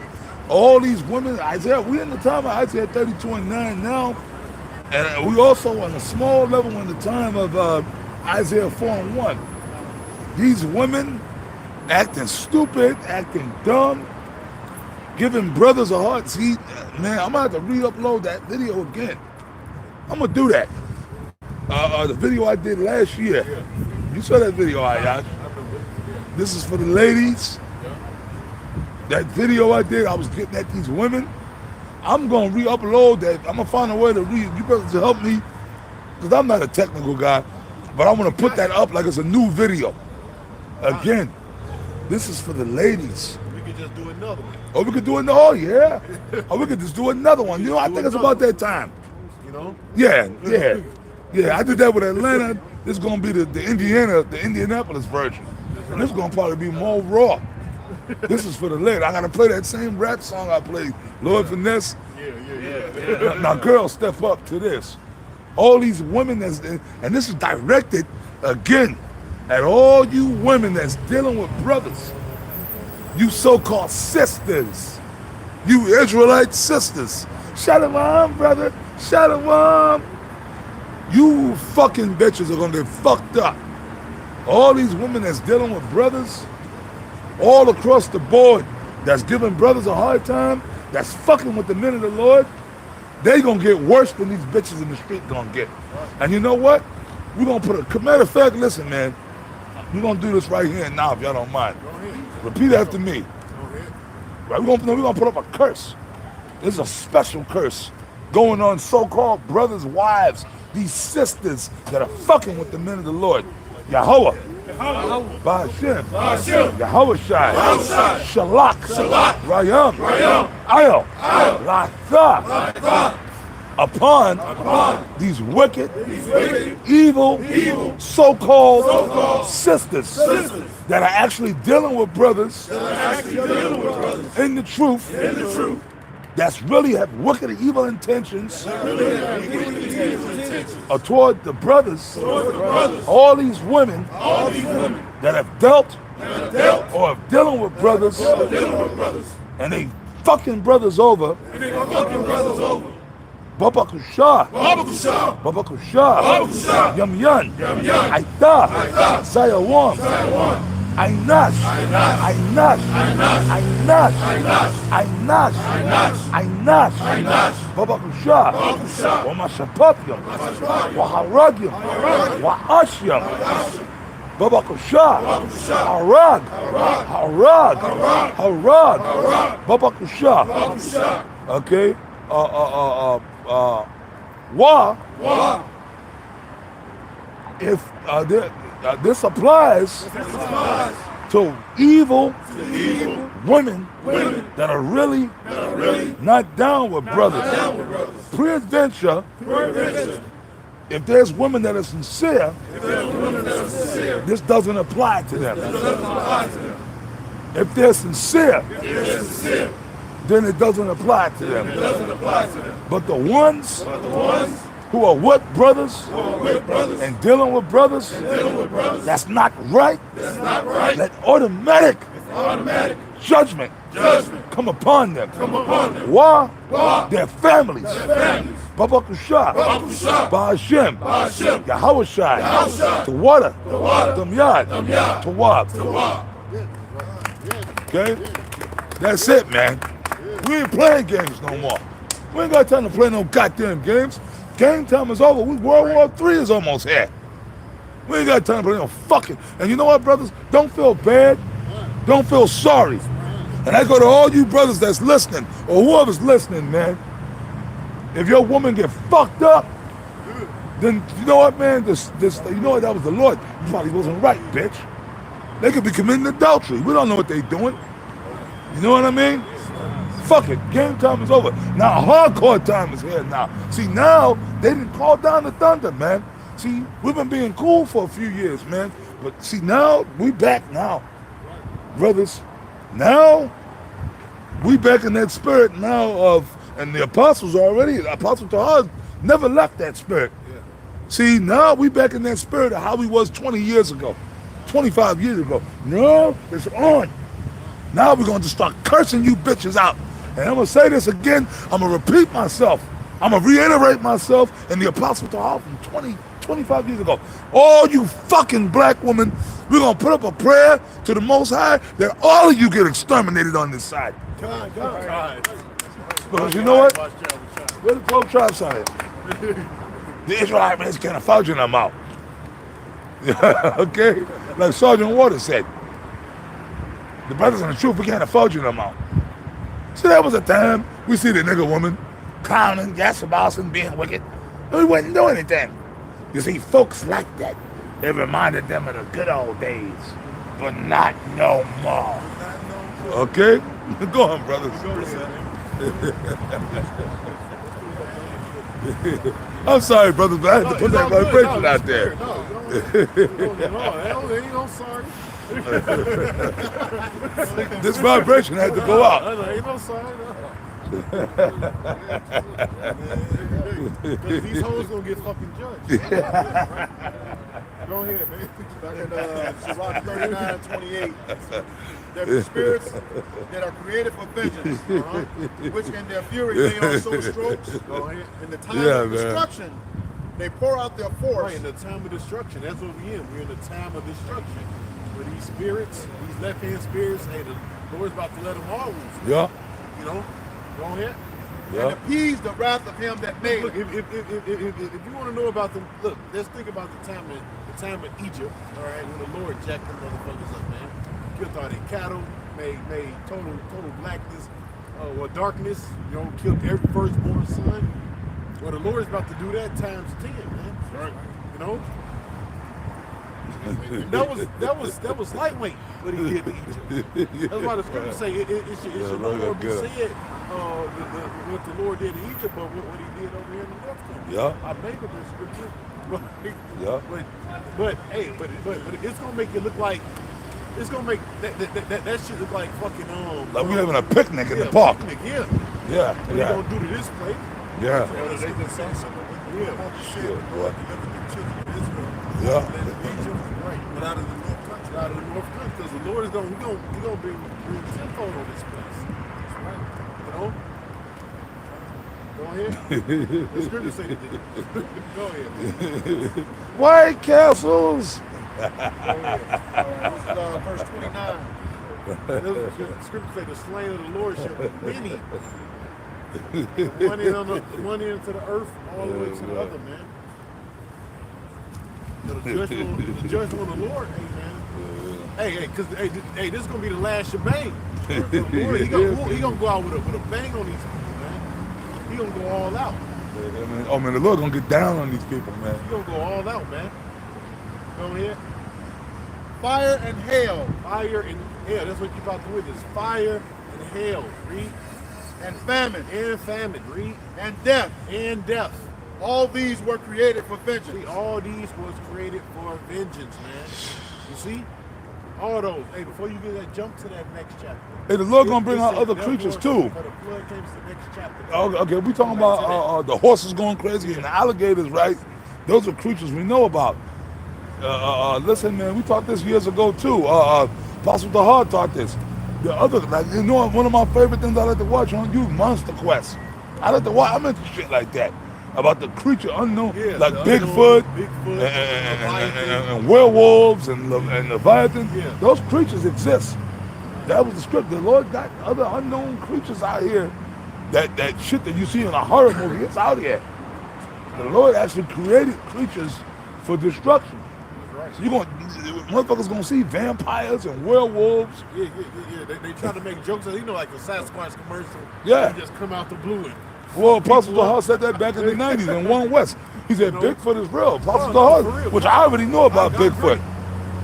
S9: All these women, Isaiah, we in the time of Isaiah 32:9 now. And we also on a small level in the time of Isaiah 4:1. These women acting stupid, acting dumb, giving brothers a hard seat. Man, I'm gonna have to re-upload that video again. I'm gonna do that. The video I did last year. You saw that video, Ayat. This is for the ladies. That video I did, I was getting at these women. I'm gonna re-upload that. I'm gonna find a way to you better to help me, because I'm not a technical guy, but I'm gonna put that up like it's a new video. Again, this is for the ladies.
S2: We could just do another one.
S9: Oh, we could do it. Oh, yeah. Or we could just do another one. You know, I think it's about that time.
S2: You know?
S9: Yeah. I did that with Atlanta. This is gonna be the Indianapolis version, and this is gonna probably be more raw. This is for the lady. I gotta play that same rap song I played, Lord Finesse.
S2: Yeah.
S9: Now, girls, step up to this. All these women and this is directed again at all you women that's dealing with brothers. You so-called sisters. You Israelite sisters. Shalom, brother. Shalom. You fucking bitches are gonna get fucked up. All these women that's dealing with brothers all across the board, that's giving brothers a hard time, that's fucking with the men of the Lord, they gonna get worse than these bitches in the street gonna get. And you know what? We're gonna put matter of fact, listen, man, we're gonna do this right here and now if y'all don't mind. Repeat after me. Right, we're gonna put up a curse. This is a special curse going on so-called brothers' wives, these sisters that are fucking with the men of the Lord. Yahweh, Ba'ashem, Yahweh Shai, Shalak, Rayam, Ayel, Latha, upon these wicked, evil, so-called sisters that are actually dealing with brothers in the truth, that's really have wicked and evil intentions toward the brothers, all these women that have dealt or are dealing with brothers, and they fucking brothers over. Baba Kusha, Yam Yan, Aita, Sayawam, Ainash, Baba Kusha, Wamashapatyam, Waharagyam, Waashyam, Baba Kusha, Harag, Baba Kusha, okay, if this applies to evil women that are really not down with brothers. Peradventure, if there's women that are sincere, this doesn't apply to them. If they're sincere, then it doesn't apply to them. But the ones who are with brothers and dealing with brothers, that's not right. Let automatic judgment come upon them. Why? Their families. Baba Kusha, Ba'ashem, Yahweh Shai, Tawada, Damyad, Tawab. Okay? That's it, man. We ain't playing games no more. We ain't got time to play no goddamn games. Game time is over. World War III is almost here. We ain't got time to play no fucking. And you know what, brothers? Don't feel bad. Don't feel sorry. And I go to all you brothers that's listening, or whoever's listening, man. If your woman get fucked up, then you know what, man? You know what? That was the Lord. You probably wasn't right, bitch. They could be committing adultery. We don't know what they doing. You know what I mean? Fuck it. Game time is over. Now hardcore time is here now. See, now they didn't call down the thunder, man. See, we've been being cool for a few years, man. But see, now we back now, brothers. Now we back in that spirit now of, and the apostles already, the apostle Tahar never left that spirit. Yeah. See, now we back in that spirit of how we was 20 years ago, 25 years ago. No, it's on. Now we're going to start cursing you bitches out. And I'm going to say this again. I'm going to repeat myself. I'm going to reiterate myself in the Apostle Tahar from 25 years ago. All you fucking black women, we're going to put up a prayer to the Most High that all of you get exterminated on this side. God. Because you know what? Where the 12 tribes are here? The Israelite men can't afford you in their mouth. Okay? Like Sergeant Waters said. The brothers in the truth, we can't afford you no more. See, that was a time we see the nigga woman clowning, gasabouncing, being wicked. And we wouldn't do anything. You see, folks like that, it reminded them of the good old days, but not no more. Okay? Go on, brothers. I'm sorry, brothers, but I had to put that vibration out there.
S2: No, ain't no sorry.
S9: This vibration had to go out.
S2: Ain't no sign. These hoes gonna get fucking judged. Go ahead, man.
S1: Back in Sirach 39:28. There are spirits that are created for vengeance, which in their fury they also strokes. In the time of destruction, they pour out their force.
S2: Right, in the time of destruction. That's what we're in. We're in the time of destruction. Where these spirits, these left-hand spirits, hey, the Lord's about to let them all loose.
S9: Yeah.
S2: You know? Go ahead.
S9: Yeah.
S1: And appease the wrath of him that made
S2: Look, if you want to know about them, look, let's think about the time of Egypt, all right, when the Lord jacked them motherfuckers up, man. Killed all their cattle, made total blackness or darkness, you know, killed every firstborn son, Well, the Lord is about to do that times 10, man.
S8: Right.
S2: You know? And that was lightweight what he did to Egypt. That's why the scriptures say it should no more be said what the Lord did to Egypt, but what he did over here in the north country.
S9: Yeah.
S2: I made up that scripture.
S9: Yeah.
S2: But it's gonna make it look like it's gonna make that shit look like fucking
S9: like we having a picnic in the park.
S2: Picnic,
S9: Yeah.
S2: What they gonna do to this place?
S9: Yeah.
S7: Well, they just say something.
S9: Shit, boy.
S2: Yeah.
S9: Yeah.
S2: Right. But out of the north country, because the Lord is gonna bring tenfold on this place. That's right. You know? Go ahead. The scripture say they did. Go ahead.
S9: White castles.
S7: Verse 29.
S2: The scripture say the slain of the Lord shall be many. One end to the earth, all the way to the other, man. The judgment of the Lord, hey man. Hey, this is gonna be the last shebang. The Lord, he gonna go out with a bang on these people, man. He gonna go all out.
S9: Oh man, the Lord gonna get down on these people, man.
S2: He gonna go all out, man. Go ahead.
S1: Fire and hail
S2: Fire and hail. That's what you about to witness. Fire and hail. Read.
S1: and famine
S2: And famine. Read.
S1: and death.
S2: And death.
S1: All these were created for vengeance.
S2: See, all these was created for vengeance, man. You see? All those. Hey, before you get that, jump to that next chapter.
S9: Hey, the Lord gonna bring
S2: It
S9: out
S2: said,
S9: other
S2: therefore,
S9: creatures too.
S2: For the flood came to the next chapter.
S9: Oh, okay, we talking about the horses going crazy and the alligators, right? Those are creatures we know about. Listen, man, we taught this years ago too. Apostle Tahar taught this. The other, like, you know, one of my favorite things I like to watch on YouTube, Monster Quest. I like to watch. I'm into shit like that about the creature unknown,
S2: Yeah,
S9: like
S2: the
S9: Bigfoot,
S2: unknown,
S9: and werewolves and Leviathan.
S2: Yeah.
S9: Those creatures exist. That was the script. The Lord got other unknown creatures out here. That shit that you see in a horror movie, it's out here. The Lord actually created creatures for destruction. So you're going, motherfuckers gonna see vampires and werewolves.
S2: Yeah. They try to make jokes, you know, like a Sasquatch commercial.
S9: Yeah.
S2: They just come out the blue.
S9: Well, Apostle Tahar said that back in the 90s in One West. He said, Bigfoot is real. Apostle
S2: No, for
S9: Tahar,
S2: real.
S9: which I already know about
S2: I agree.
S9: Bigfoot.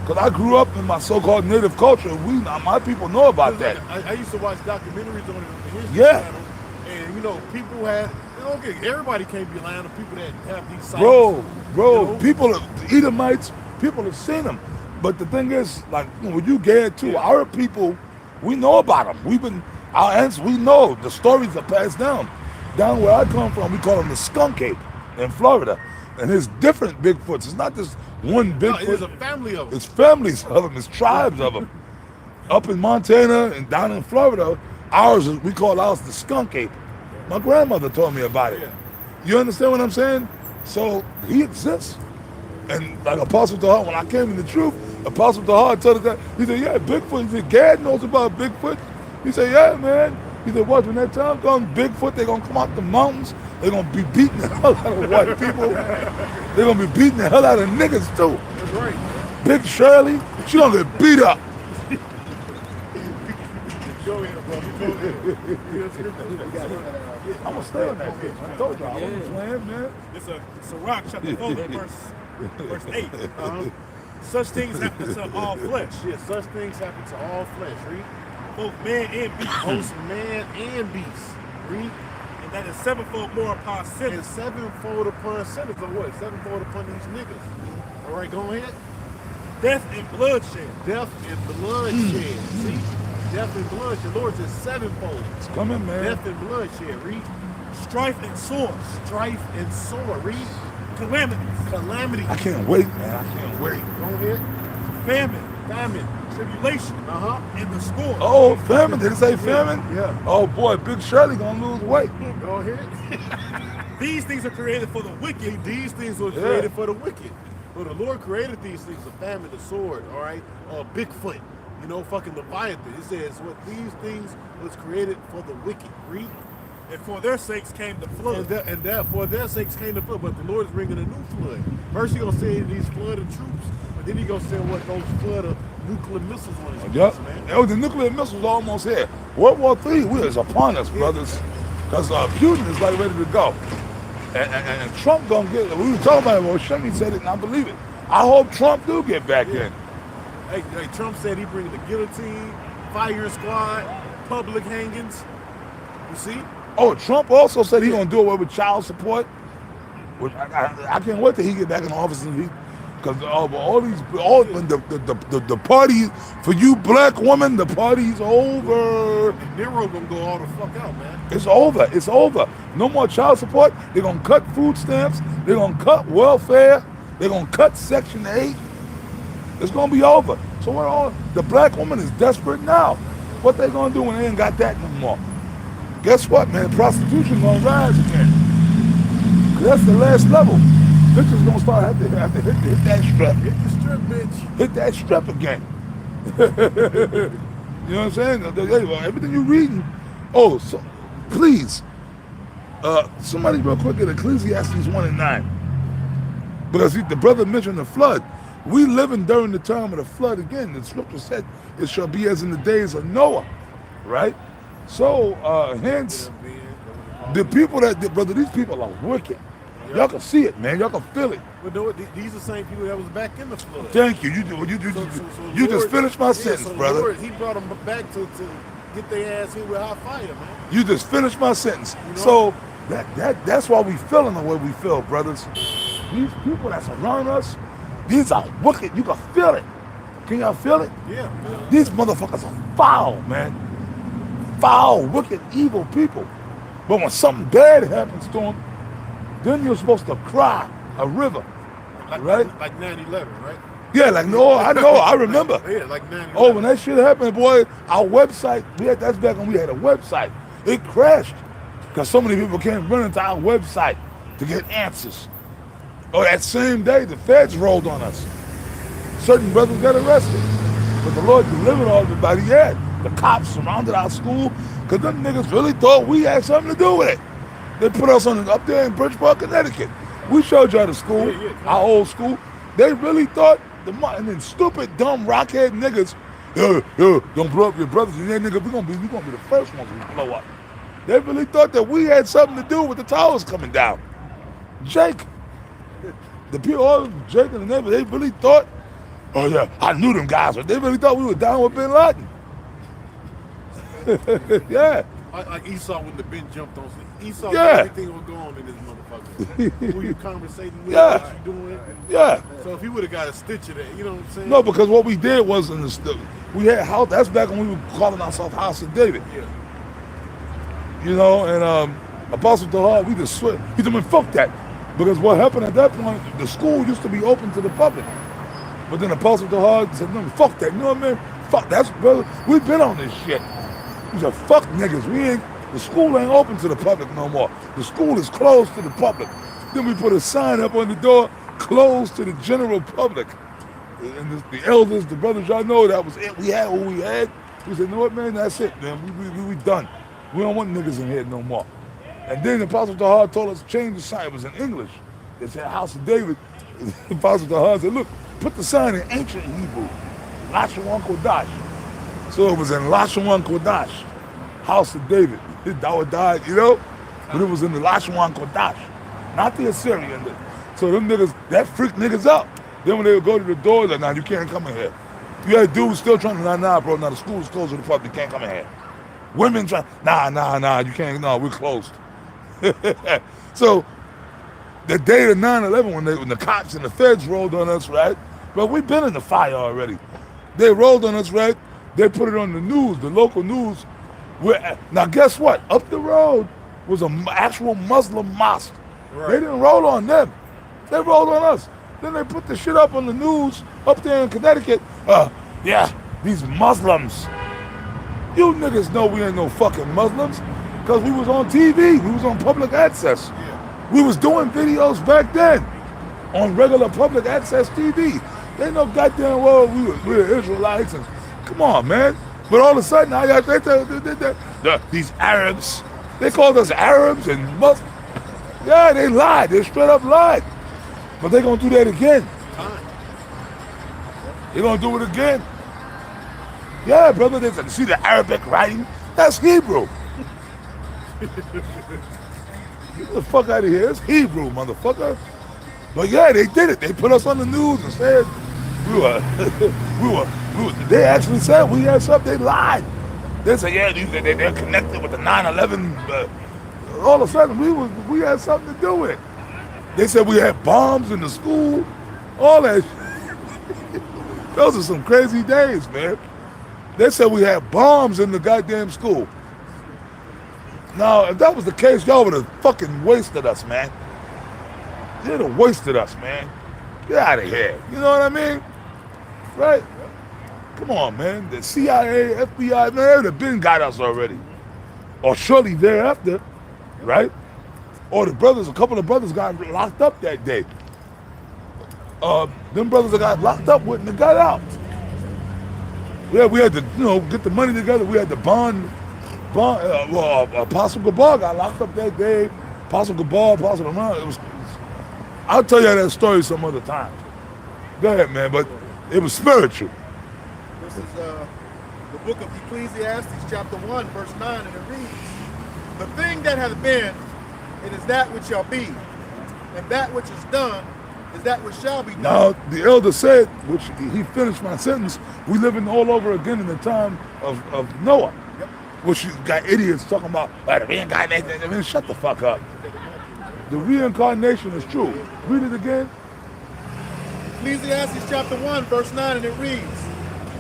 S9: Because I grew up in my so-called native culture. My people know about that.
S2: I used to watch documentaries on it on the History
S9: Yeah.
S2: Channel, and you know, people had. Everybody can't be lying. The people that have these sites.
S9: Bro,
S2: You know?
S9: people, the Edomites, people have seen them. But the thing is, like, when you Gad too, our people, we know about them. Our aunts, we know. The stories are passed down. Down where I come from, we call them the skunk ape in Florida. And there's different Bigfoots. It's not just one
S2: No,
S9: Bigfoot.
S2: it's a family of them.
S9: It's families of them. It's tribes of them. Up in Montana and down in Florida, we call ours the skunk ape. My grandmother told me about it. You understand what I'm saying? So he exists. And like Apostle Tahar, when I came in the truth, Apostle Tahar told us that. He said, yeah, Bigfoot. He said, Gad knows about Bigfoot. He said, yeah, man. He said, watch, when that time comes, Bigfoot, they're going to come out the mountains. They're going to be beating the hell out of white people. They're going to be beating the hell out of niggas, too.
S2: That's right.
S9: Big Shirley, she going to get beat up.
S2: Go ahead, bro. Go ahead.
S9: I'm going to stay on that bitch. I told you, I wasn't playing, man.
S8: It's a rock chapter 4, verse 8. Such things happen to all flesh,
S2: Yeah, such things happen to all flesh. Read.
S8: both man and beast,
S2: Both man and beast. Read.
S8: and that is sevenfold more upon
S2: And
S8: sinners.
S2: sevenfold upon sinners, or what? Sevenfold upon these niggas. All right, go ahead.
S8: Death and bloodshed.
S2: Death and bloodshed. See? Death and bloodshed. Lord says sevenfold.
S9: It's coming, man.
S2: Death and bloodshed. Read.
S8: Strife and swords.
S2: Strife and sword. Read.
S8: Calamities.
S2: Calamity.
S9: I can't wait, man. I can't wait.
S2: Go ahead.
S8: Famine.
S2: Famine.
S8: Tribulation. And the sword.
S9: Oh, famine. Did it say famine?
S2: Yeah.
S9: Oh, boy, Big Shirley going to lose weight.
S2: Go ahead.
S8: These things are created for the wicked.
S2: These things were created for the wicked. But the Lord created these things, the famine, the sword, all right? Bigfoot, you know, fucking Leviathan. It says what these things was created for the wicked. Read.
S8: And for their sakes came the flood.
S2: And that for their sakes came the flood, but the Lord is bringing a new flood. First, He's gonna send these flood of troops, but then He's gonna send what those flood of nuclear missiles on His
S9: Yep.
S2: place, man.
S9: Oh, the nuclear missiles almost here. World War III is upon us, brothers. Because Putin is like ready to go. And Trump gonna get. We were talking about it. Well, Shimmy said it, and I believe it. I hope Trump do get back in.
S2: Hey, Trump said he bringing the guillotine, fire squad, public hangings. You see?
S9: Oh, Trump also said he gonna do away with child support. Which I can't wait till he get back in office and because the party for you black women, the party's over.
S2: And Nero gonna go all the fuck out, man.
S9: It's over. It's over. No more child support. They're gonna cut food stamps. They're gonna cut welfare. They're gonna cut Section 8. It's gonna be over. So what? All the black woman is desperate now. What they gonna do when they ain't got that no more? Guess what, man? Prostitution gonna rise again. That's the last level. Bitches gonna start have to hit that strap.
S2: Hit the strip, bitch.
S9: Hit that strap again. You know what I'm saying? Everything you reading. Oh, so please, somebody real quick at Ecclesiastes 1:9, because the brother mentioned the flood. We living during the time of the flood again. The scripture said it shall be as in the days of Noah, right? So hence the people brother, these people are wicked. Y'all can see it, man. Y'all can feel it.
S2: But no, these are the same people that was back in the flood.
S9: Thank you. You just finished my sentence,
S2: so
S9: brother.
S2: Lord, he brought them back to get their ass hit with hot fire, man.
S9: You just finished my sentence.
S2: You know?
S9: So that's why we feeling the way we feel, brothers. These people that's around us, these are wicked. You can feel it. Can y'all feel it?
S2: Yeah.
S9: These motherfuckers are foul, man. Foul, wicked, evil people. But when something bad happens to them, then you're supposed to cry a river, right?
S2: Like 9/11, right?
S9: Yeah, like no, I know, I remember.
S2: Yeah, like 9/11.
S9: Oh, when that shit happened, boy, our website, that's back when we had a website. It crashed because so many people came running to our website to get answers. Oh, that same day, the feds rolled on us. Certain brothers got arrested. But the Lord delivered all everybody. Yeah, the cops surrounded our school because them niggas really thought we had something to do with it. They put us up there in Bridgeport, Connecticut. We showed y'all the school, our old school. They really thought, and then stupid, dumb, rockhead niggas, don't blow up your brothers. And then nigga, we gonna be the first ones to blow up. They really thought that we had something to do with the towers coming down. Jake, the people, all Jake and the neighbor, they really thought, oh yeah, I knew them guys, but they really thought we were down with Bin Laden. Yeah.
S2: Like Esau when the Ben jumped on. Esau,
S9: Yeah.
S2: everything was going on in this motherfucker. Who you conversating with,
S9: Yeah.
S2: what you doing.
S9: Yeah.
S2: So if he would have got a stitch of that, you know what I'm saying?
S9: No, because what we did was we had house. That's back when we were calling ourselves House of David.
S2: Yeah.
S9: You know, and Apostle Tahar, we just swear. He told me, fuck that. Because what happened at that point, the school used to be open to the public. But then Apostle Tahar said, no, fuck that. You know what I mean? Fuck, that's, brother, we've been on this shit. He said, fuck niggas, the school ain't open to the public no more. The school is closed to the public. Then we put a sign up on the door, closed to the general public. And the elders, the brothers, y'all know that was it. We had what we had. We said, you know what, man, that's it, man. We done. We don't want niggas in here no more. And then the Apostle Tahar told us to change the sign. It was in English. It said House of David. The Apostle Tahar said, look, put the sign in ancient Hebrew, Lashawan Kodash. So it was in Lashawan Kodash, House of David. Dawa died, you know? But it was in the Lashawan Kodash, not the Assyrian. So them niggas, that freaked niggas out. Then when they would go to the door, like, nah, you can't come in here. You had dudes still trying to, nah, bro, now the school's closed to the public, you can't come in here. Women trying, nah, you can't, no, we're closed. So the day of 9/11, when the cops and the feds rolled on us, right? But we've been in the fire already. They rolled on us, right? They put it on the news, the local news. Now guess what? Up the road was an actual Muslim mosque. Right. They didn't roll on them. They rolled on us. Then they put the shit up on the news up there in Connecticut. Yeah, these Muslims. You niggas know we ain't no fucking Muslims because we was on TV. We was on public access. Yeah. We was doing videos back then on regular public access TV. They know goddamn well we're Israelites. And come on, man. But all of a sudden, these Arabs, they called us Arabs and Muslims. Yeah, they lied. They straight up lied. But they're going to do that again. They're going to do it again. Yeah, brother, they see the Arabic writing? That's Hebrew. Get the fuck out of here. It's Hebrew, motherfucker. But yeah, they did it. They put us on the news and said we were, they actually said we had something. They lied. They said, yeah, they're connected with the 9/11. All of a sudden, we had something to do with it. They said we had bombs in the school. All that shit. Those are some crazy days, man. They said we had bombs in the goddamn school. Now, if that was the case, y'all would have fucking wasted us, man. You'd have wasted us, man. Get out of here. You know what I mean? Right? Come on, man. The CIA, FBI, man, they would have been got us already. Or shortly thereafter, right? Or the brothers, a couple of brothers got locked up that day. Them brothers that got locked up wouldn't have got out. Yeah, we had to, get the money together. We had to bond. Apostle Gabar got locked up that day. Apostle Gabar, Apostle Rahman. I'll tell you that story some other time. Go ahead, man. But it was spiritual.
S7: This is the book of Ecclesiastes, chapter 1, verse 9, and it reads, "The thing that hath been, it is that which shall be, and that which is done is that which shall be done."
S9: Now, the elder said, which he finished my sentence, we living all over again in the time of Noah.
S7: Yep.
S9: Which you got idiots talking about, the reincarnation. I mean, shut the fuck up. The reincarnation is true. Read it again.
S7: Ecclesiastes chapter 1, verse 9, and it reads,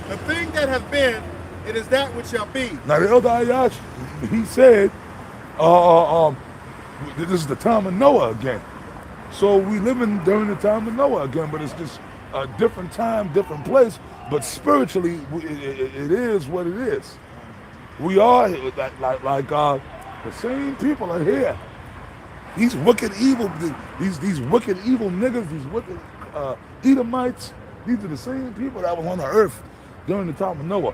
S7: "The thing that hath been, it is that which shall be."
S9: Now, the elder Ayash, he said, this is the time of Noah again. So we living during the time of Noah again, but it's just a different time, different place. But spiritually, it is what it is. We are like the same people are here. These wicked evil, these wicked evil niggas, these wicked Edomites. These are the same people that were on the earth during the time of Noah,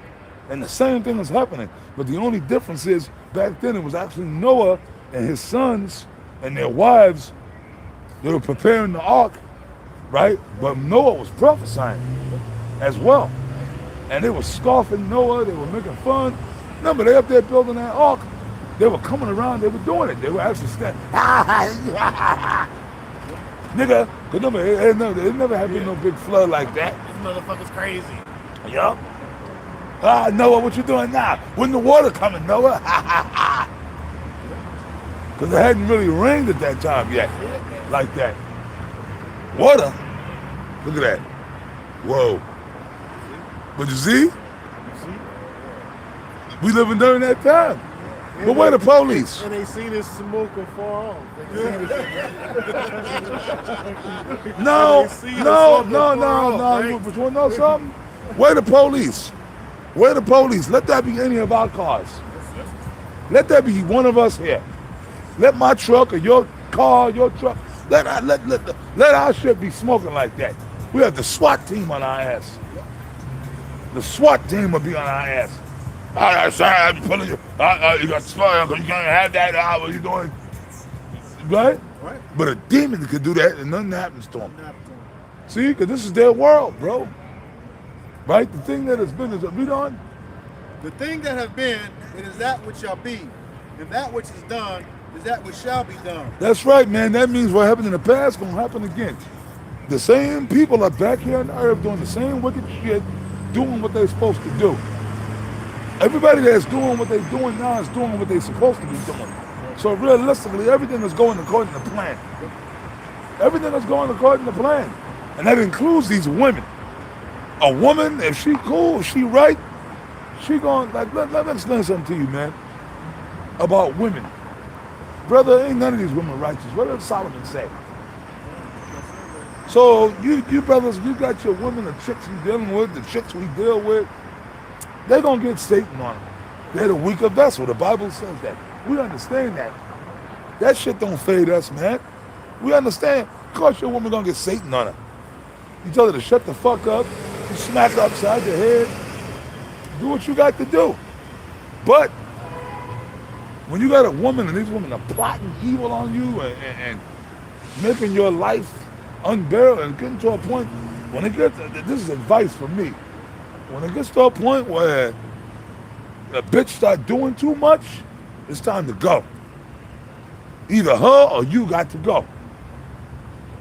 S9: and the same thing is happening. But the only difference is back then it was actually Noah and his sons and their wives. They were preparing the ark, right? But Noah was prophesying as well. And they were scoffing Noah, they were making fun. Remember, they up there building that ark. They were coming around, they were doing it. They were actually standing, nigga, because remember, it never had been no big flood like that.
S2: This motherfucker's crazy.
S9: Yup. Noah, what you doing now? When the water coming, Noah? Because it hadn't really rained at that time yet, like that. Water? Look at that. Whoa. But you see? We living during that time. But where the police?
S2: And they see this smoke afar off.
S9: No. But you want to know something? Where the police? Where the police? Let that be any of our cars. Let that be one of us here. Let my truck or your car, your truck, let our shit be smoking like that. We have the SWAT team on our ass. The SWAT team will be on our ass. Sorry, I'm pulling you. You got smoke. You can't have that. What are you doing? Right?
S7: Right.
S9: But a demon could do that and nothing happens to him. See, because this is their world, bro. Right? The thing that has been is, read on.
S7: "The thing that hath been, it is that which shall be, and that which is done is that which shall be done."
S9: That's right, man. That means what happened in the past gonna happen again. The same people are back here on the earth doing the same wicked shit, doing what they're supposed to do. Everybody that's doing what they're doing now is doing what they're supposed to be doing. So realistically, everything is going according to plan. Everything is going according to plan. And that includes these women. A woman, if she cool, if she right, she going, like, let me explain something to you, man, about women. Brother, ain't none of these women righteous. What did Solomon say? So you brothers, you got your women, the chicks you dealing with, the chicks we deal with, they're going to get Satan on them. They're the weaker vessel. The Bible says that. We understand that. That shit don't fade us, man. We understand. Of course your woman going to get Satan on her. You tell her to shut the fuck up. You smack her upside the head. Do what you got to do. But when you got a woman and these women are plotting evil on you and making your life unbearable and getting to a point, when it gets, this is advice for me, when it gets to a point where a bitch start doing too much, it's time to go. Either her or you got to go.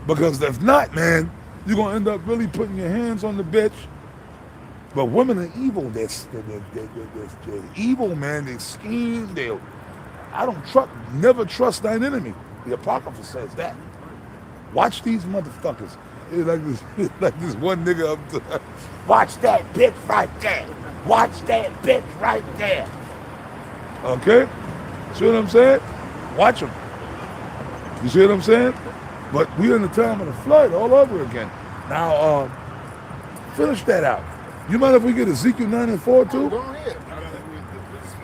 S9: Because if not, man, you're going to end up really putting your hands on the bitch. But women are evil. They're evil, man. They scheme. Never trust thine enemy. The Apocrypha says that. Watch these motherfuckers. It's like this one nigga up to, watch that bitch right there. Watch that bitch right there. Okay? See what I'm saying? Watch them. You see what I'm saying? But we're in the time of the flood all over again. Now, finish that out. You mind if we get Ezekiel 9 and 4 too?
S2: Go ahead.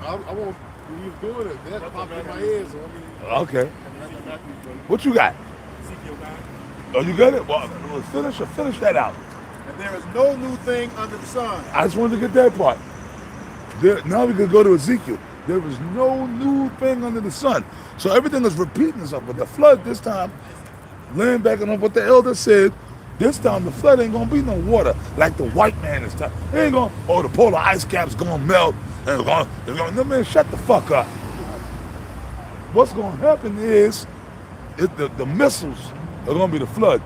S2: I won't leave doing it. That popped in my head. So
S9: Okay. What you got?
S8: Ezekiel 9.
S9: Oh, you got it? Well, finish that out.
S7: And there is no new thing under the sun.
S9: I just wanted to get that part. Now we can go to Ezekiel. There is no new thing under the sun. So everything is repeating itself. But the flood this time, laying back on what the elder said, this time the flood ain't gonna be no water like the white man is telling. It ain't gonna, the polar ice cap's gonna melt. No, man, shut the fuck up. What's gonna happen is the missiles are gonna be the flood.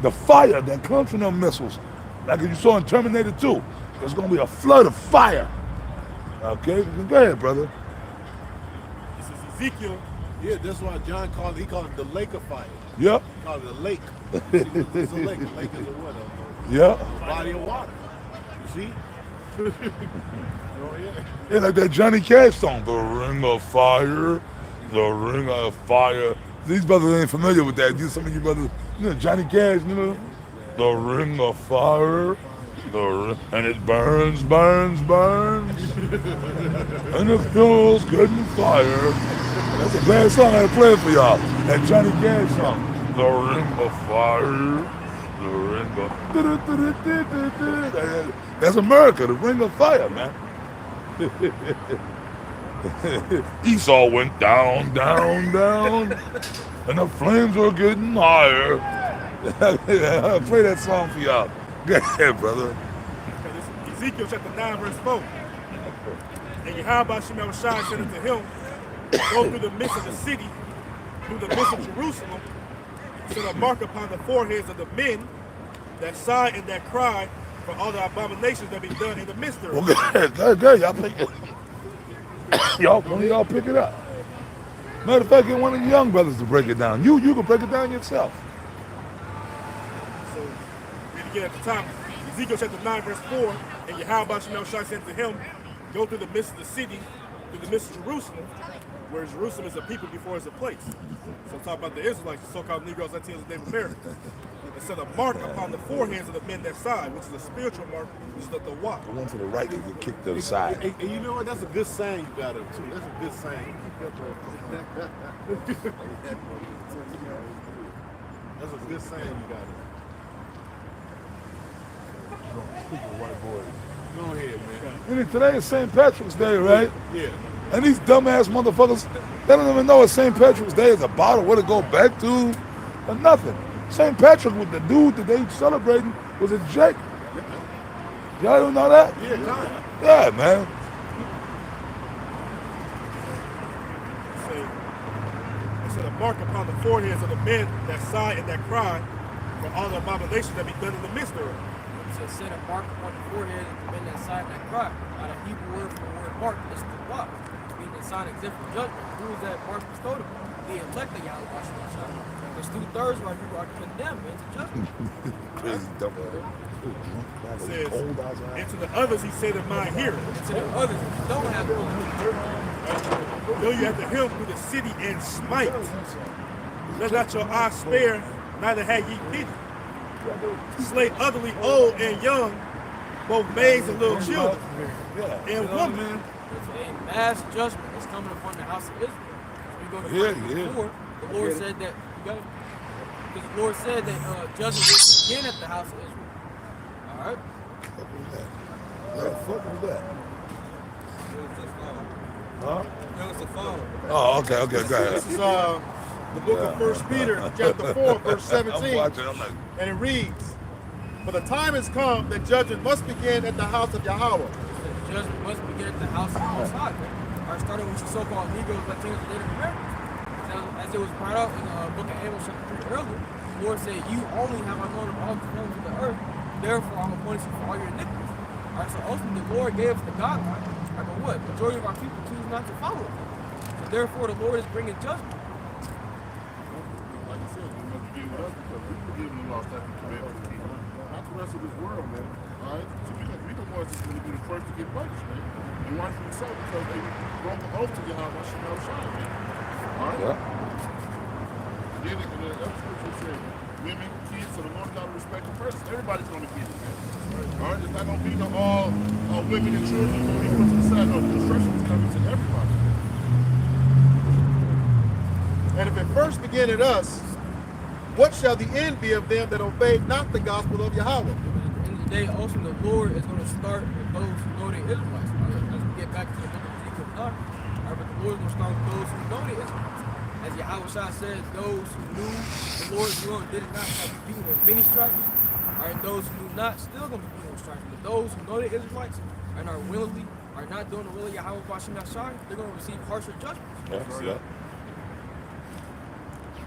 S9: The fire that comes from them missiles, like you saw in Terminator 2, there's gonna be a flood of fire. Okay, go ahead, brother.
S8: This is Ezekiel.
S2: yeah, that's why John called it the lake of fire.
S9: Yep.
S2: He called it a lake. It's a lake. A lake is a what?
S9: Yep.
S2: A body of water. You see? Oh, yeah.
S9: Yeah, like that Johnny Cash song, The Ring of Fire, The Ring of Fire. These brothers ain't familiar with that. Some of you brothers, Johnny Cash, The Ring of Fire, and it burns, burns, burns, and it feels good in fire. That's a bad song I play for y'all. That Johnny Cash song, The Ring of Fire, The Ring of... That's America, The Ring of Fire, man. Esau went down, down, down, and the flames were getting higher. I'll play that song for y'all. Go ahead, brother.
S8: Okay, Ezekiel chapter 9, verse 4. And Yahweh Shemel Shai said unto him, go through the midst of the city, through the midst of Jerusalem, set a mark upon the foreheads of the men that sigh and that cry for all the abominations that be done in the midst of it.
S9: Well, go ahead, y'all pick it. One of y'all pick it up. Matter of fact, get one of the young brothers to break it down. You can break it down yourself.
S8: So, read again at the top. Ezekiel chapter 9, verse 4. And Yahweh Shemel Shai said to him, go through the midst of the city, through the midst of Jerusalem, where Jerusalem is a people before it's a place. So I'm talking about the Israelites, the so-called Negroes, Latinos, and Native Americans. And set a mark upon the foreheads of the men that side, which is a spiritual mark, which is the Tawaf.
S9: The one to the right can get kicked to the side.
S2: And you know what? That's a good saying you got up too. That's a good saying. That's a good saying you got up.
S9: White boys.
S2: Go ahead, man.
S9: And today is St. Patrick's Day, right?
S2: Yeah.
S9: And these dumbass motherfuckers, they don't even know what St. Patrick's Day is about or what to go back to or nothing. St. Patrick with the dude that they celebrating was a Jake. Y'all don't know that?
S2: Yeah, kind of.
S9: Yeah, man.
S8: It said a mark upon the foreheads of the men that sigh and that cry for all the abominations that be done in the midst of it.
S4: It said a mark upon the forehead of the men that sign that cry. Now the Hebrew word for the word mark is tawaf, meaning the sign exempt from judgment. Who is that mark bestowed upon? The elect of Yahweh. Because 2/3 of our people are condemned into judgment.
S9: Crazy dumbass.
S8: It says, and to the others he said in mine hearing.
S4: And to the others, if you don't have
S8: Go you after him through the city and smite. Let not your eyes spare, neither have ye pity. Slay utterly old and young, both maids and little children, and women.
S4: there's a mass judgment that's coming upon the house of Israel. We go to
S9: Yeah.
S4: 4, the Lord said that, because the Lord said that judgment will begin at the house of Israel. All right?
S9: What the fuck was that? Huh? Oh, okay, go ahead.
S1: This is the book of 1 Peter, chapter 4, verse 17.
S9: I'm watching, I'm like,
S1: And it reads, for the time has come that judgment must begin at the house of Yahweh.
S4: The judgment must begin at the house of the Most High. All right, starting with your so-called Negroes, Latinos, and Native Americans. As it was brought out in the book of Amos chapter 3 earlier, the Lord said, you only have I known of all the families of the earth, therefore I'm appointed you for all your iniquities. All right, so ultimately the Lord gave us the guideline, right, but what? The majority of our people choose not to follow it. So therefore the Lord is bringing judgment.
S2: Like I said, we must begin with us because we were given the law, statutes, commandments, to keep. Not the rest of this world, man. All right? So we the ones that's going to be the first to get punished, man. And rightfully so, because they broke the oath to Yahweh Shem Shine, man. All right?
S9: Yeah.
S2: Then the other scripture said, women, kids, so the Lord got to respect the person. Everybody's going to get it, man. All right? It's not going to be the all women and children going to be put to the side. No, the destruction is coming to everybody.
S1: And if it first began at us, what shall the end be of them that obey not the gospel of Yahweh?
S4: At the end of the day, also the Lord is going to start with those who know the Israelites. All right, let's get back to the book of Ezekiel 9. All right, but the Lord is going to start with those who know the Israelites. As Yahweh Shah says, those who knew the Lord's will and did it not shall be beaten with many stripes. All right, those who do not still going to be beaten with stripes. But those who know the Israelites and are willingly are not doing the will of Yahweh Bashem Yashai, they're going to receive harsher judgments.
S9: That's right.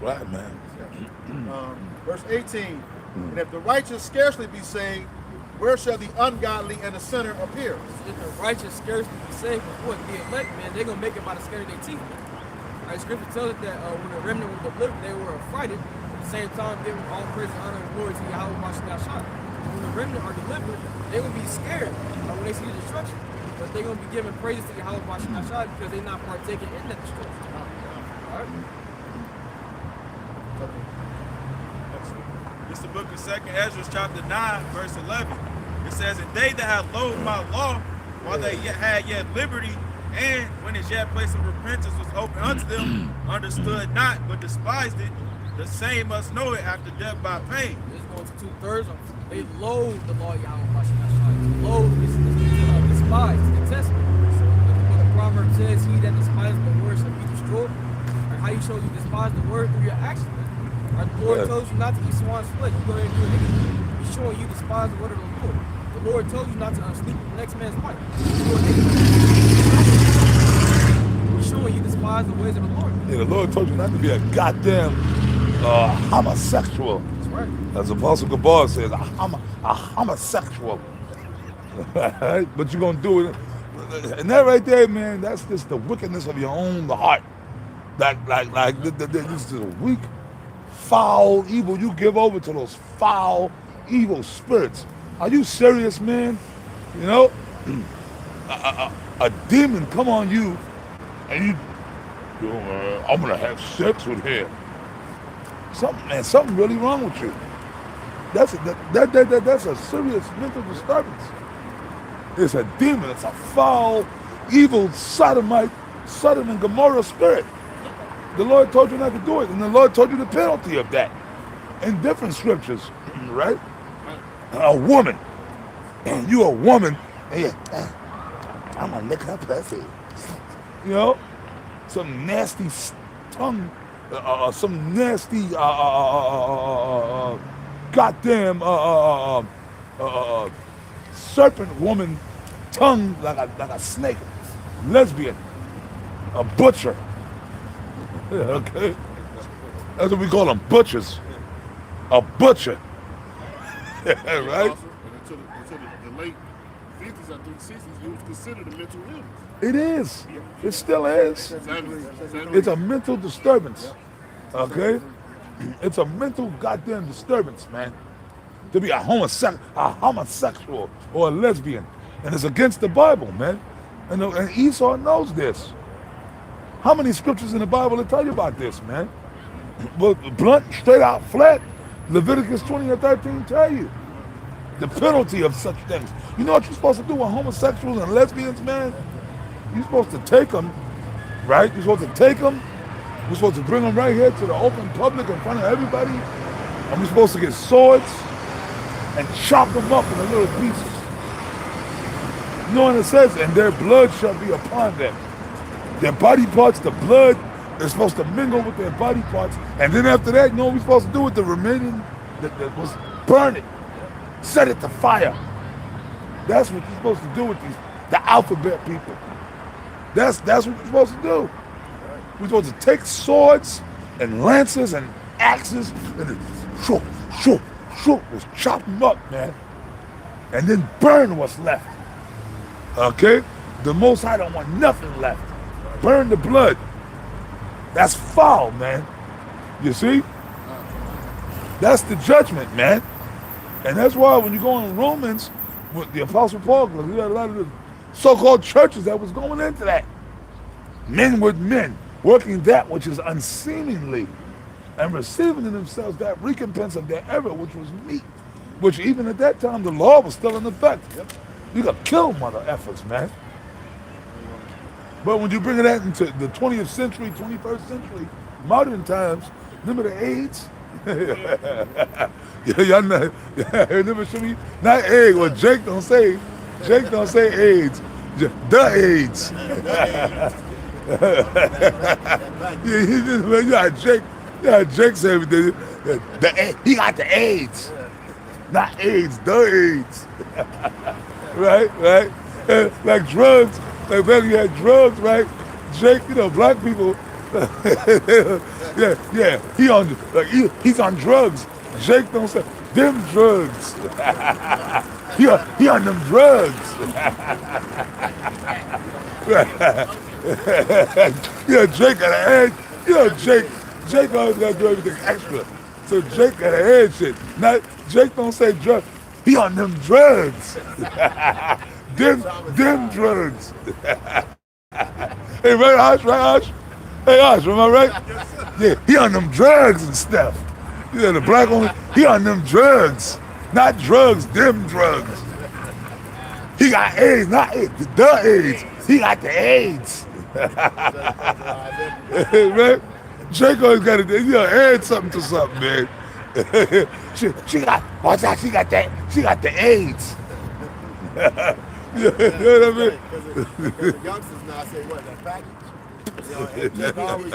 S9: That's right, man.
S1: Verse 18, and if the righteous scarcely be saved, where shall the ungodly and the sinner appear?
S4: If the righteous scarcely be saved, but what the elect, man, they're going to make it by the skin of their teeth. All right, scripture tells us that when the remnant was delivered, they were affrighted. At the same time, giving all praise and honor and glory to Yahweh Bashem Yashai. When the remnant are delivered, they're going to be scared when they see the destruction. But they're going to be giving praises to Yahweh Bashem Yashai because they're not partaking in that destruction. All right?
S3: It's the book of 2nd Ezra, chapter 9, verse 11. It says, and they that have loathed my law, while they had yet liberty, and when his yet place of repentance was open unto them, understood not, but despised it, the same must know it after death by pain.
S4: It's going to 2/3 of them. They loathe the law of Yahweh Bashem Yashai. Loathe, despise, detest it. So the book of Proverbs says, he that despises the word shall be destroyed. Or how you show you despise the word through your actions. Our Lord told you not to eat swan's flesh. You go ahead and do it anyway. He's showing you despise the word of the Lord. The Lord told you not to sleep with the next man's wife. He's showing you despise the ways of the Lord.
S9: Yeah, the Lord told you not to be a goddamn homosexual.
S4: That's right.
S9: As Apostle Gabar says, a homosexual. Right? But you're going to do it. And that right there, man, that's just the wickedness of your own heart. This is a weak, foul, evil. You give over to those foul, evil spirits. Are you serious, man? You know, a demon come on you, and I'm gonna have sex with him. Something really wrong with you. That's a serious mental disturbance. It's a demon. It's a foul, evil, sodomite, Sodom and Gomorrah spirit. The Lord told you not to do it, and the Lord told you the penalty of that in different scriptures, right? A woman, and you a woman, and I'm gonna lick her pussy. You know, some nasty tongue, some nasty goddamn serpent woman tongue like a snake, lesbian, a butcher. Okay, that's what we call them, butchers. A butcher, right?
S2: Also, and until the late 50s, I think 60s, it was considered a mental illness.
S9: It is. It still is. It's a mental disturbance. Okay, it's a mental goddamn disturbance, man. To be a homosexual or a lesbian, and it's against the Bible, man. And Esau knows this. How many scriptures in the Bible that tell you about this, man? Well, blunt, straight out, flat. Leviticus 20 and 13 tell you the penalty of such things. You know what you're supposed to do with homosexuals and lesbians, man? You're supposed to take them, right? You're supposed to take them. You're supposed to bring them right here to the open public in front of everybody. And we're supposed to get swords and chop them up into little pieces. You know what it says? And their blood shall be upon them. Their body parts, the blood, they're supposed to mingle with their body parts. And then after that, you know what we're supposed to do with the remaining, that was burn it. Set it to fire. That's what you're supposed to do with the alphabet people. That's what you're supposed to do. We're supposed to take swords and lances and axes and shoot, was chop them up, man. And then burn what's left. Okay? The Most High don't want nothing left. Burn the blood. That's foul, man. You see? That's the judgment, man. And that's why when you go in Romans, with the Apostle Paul, because we had a lot of the so-called churches that was going into that. Men with men, working that which is unseemly, and receiving in themselves that recompense of their error, which was meat. Which even at that time, the law was still in effect. You got killed mother effers, man. But when you bring that into the 20th century, 21st century, modern times, remember the AIDS? Y'all know, remember Shimmy? Not AIDS, well Jake don't say AIDS. The AIDS. Jake said everything. He got the AIDS. Not AIDS, the AIDS. Right? Like drugs. Like back you had drugs, right? Jake, black people. He's on drugs. Jake don't say them drugs. he on them drugs. Jake got an edge. Jake always got to do everything extra. So Jake got an edge shit. Not Jake don't say drugs. He on them drugs. them drugs. Hey, right, Ash? Hey, Ash, am I right? Yeah, he on them drugs and stuff. The black one, he on them drugs. Not drugs, them drugs. He got AIDS, not AIDS, the AIDS. He got the AIDS. Man, Jake always got to add something to something, man. she got, watch out, she got the AIDS. You know what I mean?
S2: Because the youngsters now say, what, that package? Jake always,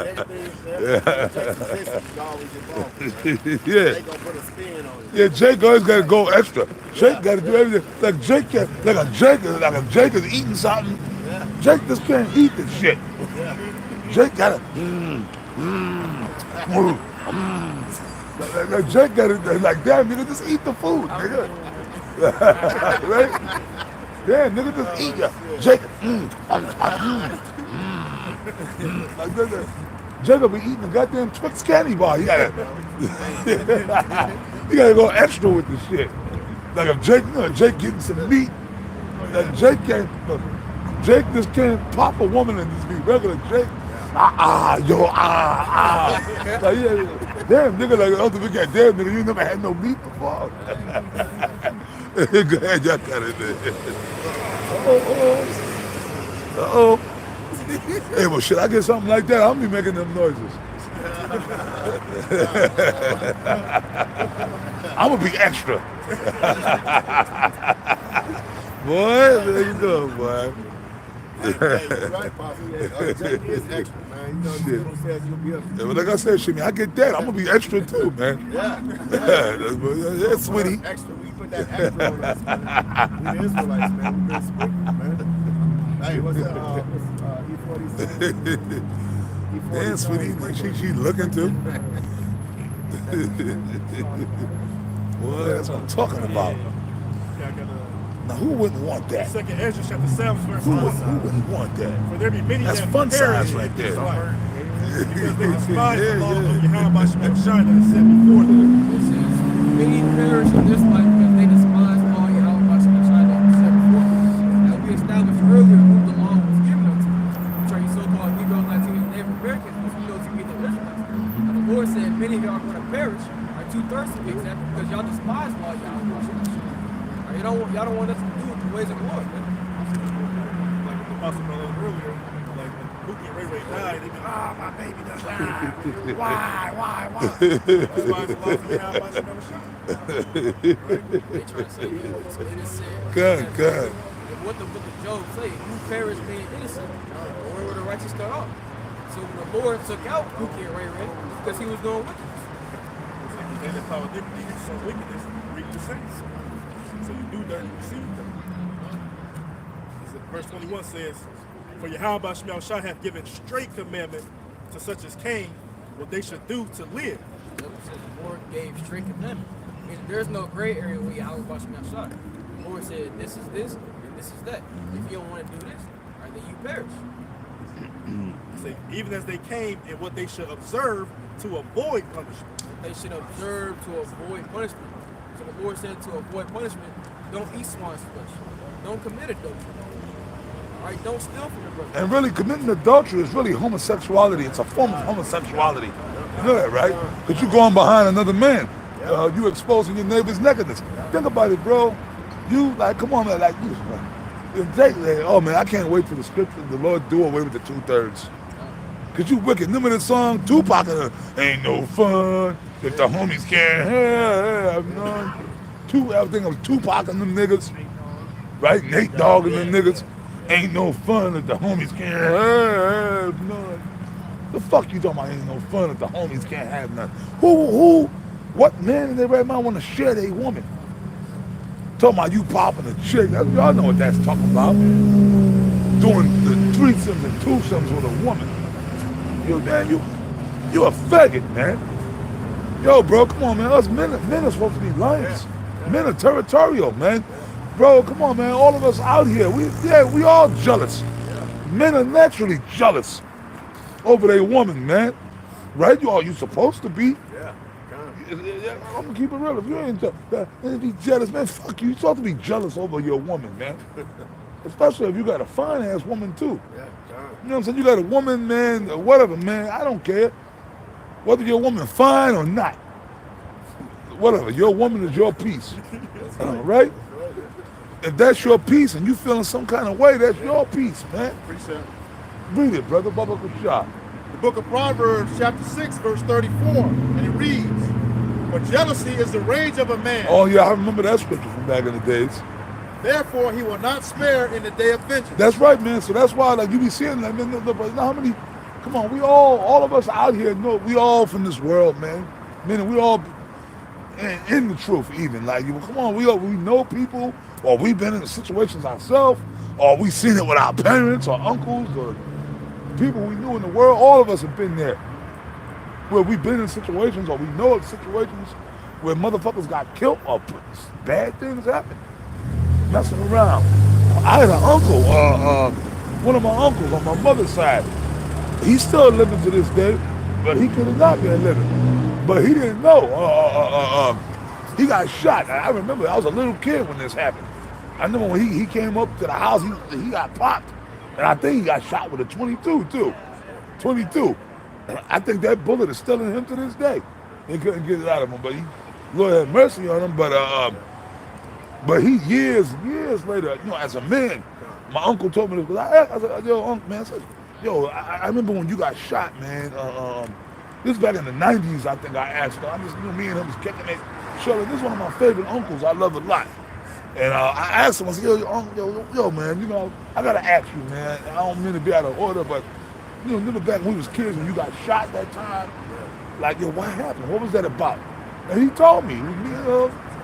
S2: always involved. Jake gonna put a spin on it.
S9: Yeah, Jake always got to go extra. Jake got to do everything. Like Jake is eating something.
S2: Yeah.
S9: Jake just can't eat this shit.
S2: Yeah.
S9: Jake got to, like Jake got to, like, damn, nigga, just eat the food, nigga. Right? Yeah, nigga, just eat ya. Jake, like that. Jacob be eating a goddamn Twix candy bar. You gotta go extra with the shit. Like if Jake getting some meat, like Jake just can't pop a woman and just be regular Jake. Like, yeah, damn nigga, like other big guy, damn nigga, you never had no meat before. Go ahead, y'all got it there. Uh-oh. Hey, well, shit, I get something like that, I'll be making them noises. I'm gonna be extra. Boy, there you go, boy.
S2: Right, Posse. Jake is extra, man. You know, says he'll be up.
S9: Yeah, but like I said, Shimmy, I get that. I'm gonna be extra too, man.
S2: Yeah.
S9: Yeah, sweetie.
S2: Extra, we put that extra on us, man. We the Israelites, man. We been spitting, man. Hey, what's up? E46.
S9: Yeah, sweetie, she looking too. Boy, that's what I'm talking about. Now, who wouldn't want that?
S8: Second Ezra chapter 7, verse
S9: Who
S8: 1.
S9: wouldn't want that?
S8: For there be many
S9: That's
S8: that
S9: fun
S8: perish
S9: size right there.
S8: because they despise the law of Yahweh Shai that is set before them.
S4: It says, many perish in this life because they despise all Yahweh Shai that is set before them. Now we established earlier who the law was given unto, which are you so-called Negroes, Latinos, Native Americans, which we know to be the Israelites. Now the Lord said, many of y'all are going to perish, are too thirsty to be exact, because y'all despise all Yahweh Shai. Y'all don't want us to do the ways of the Lord, man.
S8: Like the Apostle brought up earlier, like when Pookie and Ray Ray died, they be, my baby done died. Why? That's why it's a law for Yahweh
S4: They try to say it's innocent.
S9: Good.
S4: And what the book of Job say, who perish being innocent, where will the righteous start off? So when the Lord took out Pookie and Ray Ray, because he was doing wickedness.
S8: And that's how it didn't be so wickedness, reap the saints. So you do dirt, you receive dirt. Verse 21 says, for Yahweh Shai hath given straight commandment to such as Cain what they should do to live.
S4: The Lord gave straight commandments. There's no gray area where I was watching that shot. The Lord said, this is this, and this is that. If you don't want to do this, right, then you perish.
S8: Say, even as they came in what they should observe to avoid punishment.
S4: They should observe to avoid punishment. So the Lord said to avoid punishment, don't eat swine's flesh. Don't commit adultery. All right, don't steal from your brother.
S9: And really, committing adultery is really homosexuality. It's a form of homosexuality. You know that, right? Because you're going behind another man. You exposing your neighbor's nakedness. Think about it, bro. You, like, come on, man. Like, oh, man, I can't wait for the scripture. The Lord do away with the 2/3. Because you wicked. Remember the song, Tupac, ain't no fun if the homies can't have none. I think it was Tupac and them niggas. Right? Nate Dogg and them niggas. Ain't no fun if the homies can't have none. The fuck you talking about ain't no fun if the homies can't have none? What man in their right mind want to share their woman? Talking about you popping a chick. Y'all know what that's talking about. Doing the threesomes and twosomes with a woman. Yo, man, you a faggot, man. Yo, bro, come on, man. Us men are supposed to be lions. Men are territorial, man. Bro, come on, man. All of us out here, we all jealous. Men are naturally jealous over their woman, man. Right? You supposed to be. I'm gonna keep it real. If you ain't be jealous, man, fuck you. You're supposed to be jealous over your woman, man. Especially if you got a fine ass woman too. You know what I'm saying? You got a woman, man, or whatever, man. I don't care. Whether your woman fine or not. Whatever. Your woman is your piece. Right? If that's your piece and you feeling some kind of way, that's your piece, man.
S1: Appreciate it.
S9: Read it, brother. Baba Kushah.
S1: The book of Proverbs, chapter 6, verse 34, and it reads, "For jealousy is the rage of a man.
S9: Oh, yeah, I remember that scripture from back in the days.
S1: Therefore, he will not spare in the day of vengeance."
S9: That's right, man. So that's why, like, you be seeing that, man. Look, you know how many, come on, all of us out here know, we all from this world, man. Man, we all in the truth, even. Like, come on, we know people, or we've been in the situations ourselves, or we seen it with our parents or uncles or people we knew in the world. All of us have been there. Where we've been in situations, or we know of situations where motherfuckers got killed or bad things happen. Messing around. I had an uncle, one of my uncles on my mother's side. He's still living to this day, but he could have not been living. But he didn't know. He got shot. I remember I was a little kid when this happened. I remember when he came up to the house, he got popped. And I think he got shot with a 22 too. 22. I think that bullet is still in him to this day. He couldn't get it out of him, but Lord had mercy on him. But he years later, as a man, my uncle told me this. I said, yo, uncle, man, I remember when you got shot, man. This was back in the 90s, I think I asked him. Me and him was kicking it. Shirley, this is one of my favorite uncles. I love a lot. And I asked him, I said, yo, man, I gotta ask you, man. I don't mean to be out of order, but remember back when we was kids when you got shot that time? Like, yo, what happened? What was that about? And he told me.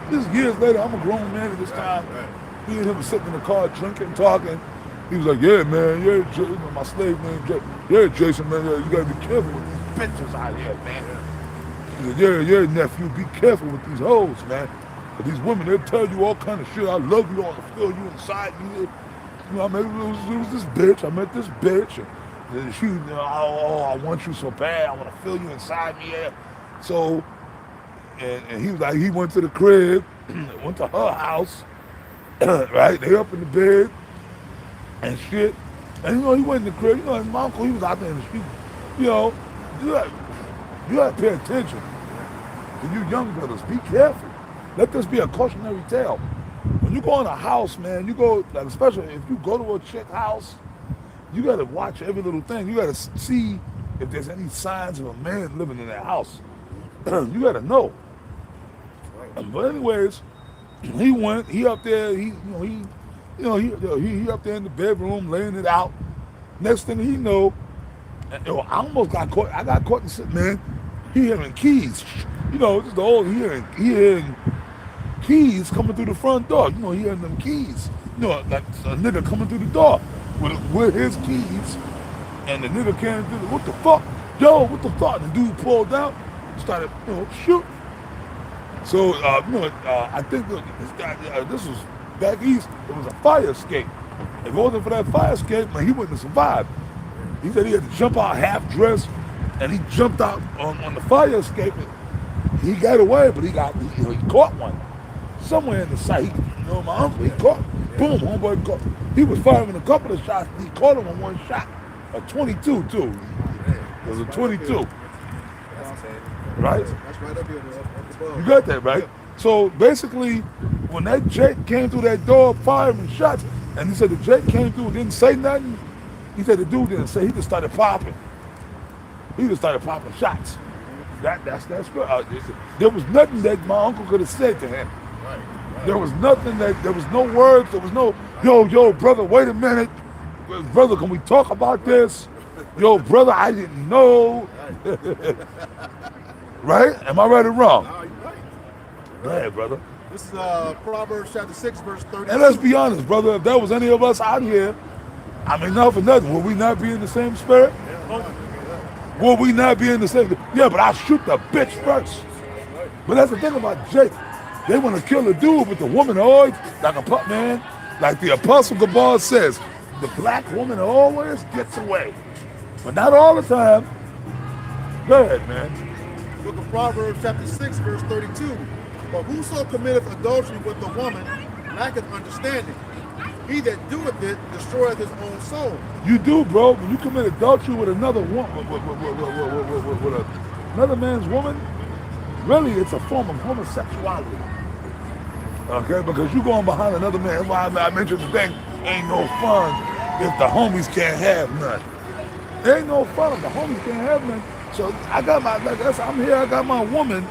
S9: This is years later. I'm a grown man at this time. Me and him was sitting in the car drinking, talking. He was like, yeah, man, my slave name, Jason, man, you gotta be careful with these bitches out here, man. He said, yeah, nephew, be careful with these hoes, man. But these women, they'll tell you all kind of shit. I love you, I want to feel you inside me. I met, it was this bitch. I met this bitch. And she, I want you so bad. I want to feel you inside me. Yeah. So, and he was like, he went to the crib, went to her house, right? They up in the bed and shit. And he went in the crib. And my uncle, he was out there in the street. You got to pay attention. To you young brothers, be careful. Let this be a cautionary tale. When you go in a house, man, like especially if you go to a chick house, you got to watch every little thing. You got to see if there's any signs of a man living in that house. You got to know. But anyways, he up there, he up there in the bedroom laying it out. Next thing he know, I almost got caught. I got caught and said, man, he hearing keys. Just the old hearing keys coming through the front door. He hearing them keys. Like a nigga coming through the door with his keys, and the nigga can't do it. What the fuck? Yo, what the fuck? The dude pulled out, started, shoot. So, I think this was back east. It was a fire escape. If it wasn't for that fire escape, man, he wouldn't have survived. He said he had to jump out half dressed, and he jumped out on the fire escape. He got away, but he caught one somewhere in the sight. My uncle, he caught. Boom, homeboy caught. He was firing a couple of shots. He caught him on one shot, a 22 too. It was a 22, right?
S7: That's right up here. Up above.
S9: You got that right. So basically, when that Jake came through that door firing shots, and he said the Jake came through, didn't say nothing. He said the dude didn't say. He just started popping. He just started popping shots. That's good. There was nothing that my uncle could have said to him. There was nothing there was no words. There was no, yo, brother, wait a minute. Brother, can we talk about this? Yo, brother, I didn't know. Right? Am I right or wrong?
S7: No, you're right.
S9: Go ahead, brother.
S7: This is Proverbs chapter 6, verse 30.
S9: And let's be honest, brother, if there was any of us out here, I mean, not for nothing, would we not be in the same spirit? Will we not be in the same? Yeah, but I'll shoot the bitch first. But that's the thing about Jake. They want to kill a dude with the woman always, like a man, like the Apostle Gabal says, the black woman always gets away. But not all the time. Go ahead, man.
S7: Book of Proverbs chapter 6, verse 32. But whoso committeth adultery with a woman lacketh understanding. He that doeth it destroyeth his own soul.
S9: You do, bro. When you commit adultery with another woman, with another man's woman, really it's a form of homosexuality. Okay, because you going behind another man. That's why I mentioned the thing, ain't no fun if the homies can't have none. There ain't no fun if the homies can't have none. So I got I'm here, I got my woman,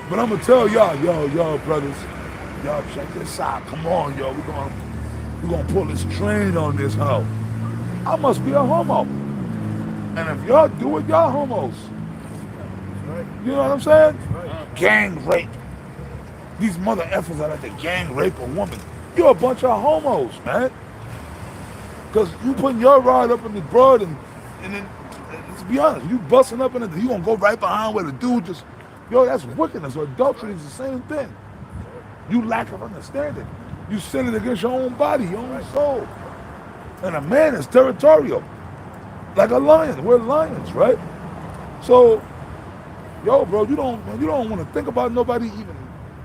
S9: but I'm gonna tell y'all, yo, brothers, y'all check this out. Come on, yo, we're gonna pull this train on this hoe. I must be a homo. And if y'all do it, y'all homos. You know what I'm saying? Gang rape. These mother effers that like to gang rape a woman. You're a bunch of homos, man. Because you putting your rod up in the broad and then, let's be honest, you busting up in it, you gonna go right behind where the dude just, that's wickedness. Adultery is the same thing. You lack of understanding. You sinning against your own body, your own soul. And a man is territorial. Like a lion. We're lions, right? So, bro, you don't want to think about nobody even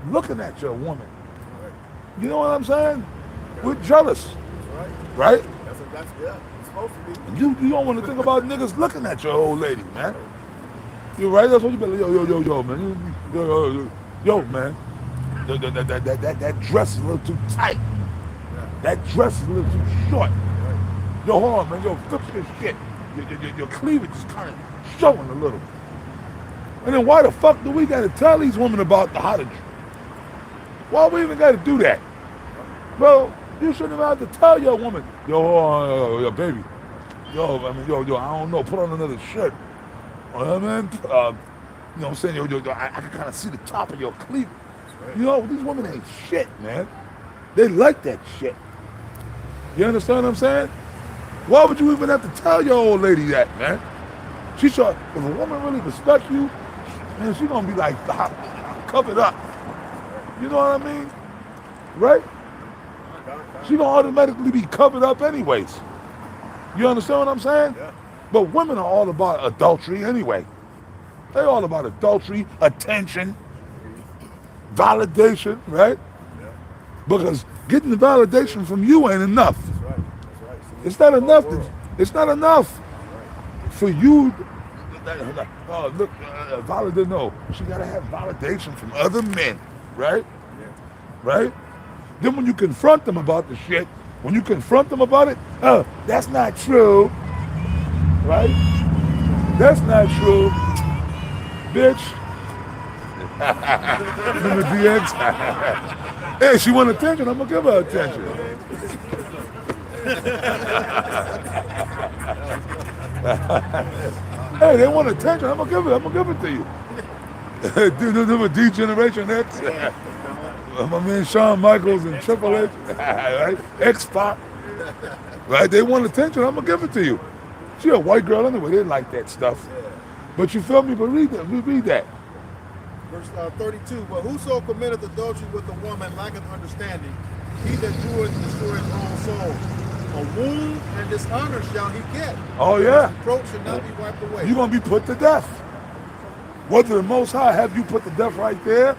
S9: looking at your woman. You know what I'm saying? We're jealous. Right?
S7: That's it's supposed to be.
S9: You don't want to think about niggas looking at your old lady, man. You right? That's what you be like, yo, man. Yo, man. That dress is a little too tight. That dress is a little too short. Yo, hold on, man. Yo, fix this shit. Your cleavage is kind of showing a little. And then why the fuck do we got to tell these women about how to? Why we even got to do that? Bro, you shouldn't have had to tell your woman, yo, baby. Yo, I don't know. Put on another shirt. You know what I mean? You know what I'm saying? I can kind of see the top of your cleavage. You know, these women ain't shit, man. They like that shit. You understand what I'm saying? Why would you even have to tell your old lady that, man? If a woman really respects you, man, she's gonna be like, covered up. You know what I mean? Right? She's gonna automatically be covered up anyways. You understand what I'm saying? Yeah. But women are all about adultery anyway. They're all about adultery, attention, validation, right? Yeah. Because getting the validation from you ain't enough. That's right. So it's not enough. It's not enough for you. Validate. No, she gotta have validation from other men, right? Yeah. Right? Then when you confront them about the shit, that's not true, right? That's not true, bitch. Remember DX? Hey, she want attention, I'm gonna give her attention. Hey, they want attention, I'm gonna give it to you. Remember D Generation X? My man Shawn Michaels and Triple H, right? X-Pac, right? They want attention, I'm gonna give it to you. She a white girl anyway. They didn't like that stuff. But you feel me? But read that. Read that.
S7: Verse 32, but whoso committeth adultery with a woman lacketh understanding, he that doeth destroy his own soul. A wound and dishonor shall he get.
S9: Oh, yeah.
S7: His reproach should not be wiped away.
S9: You're going to be put to death. Whether the Most High have you put to death right there,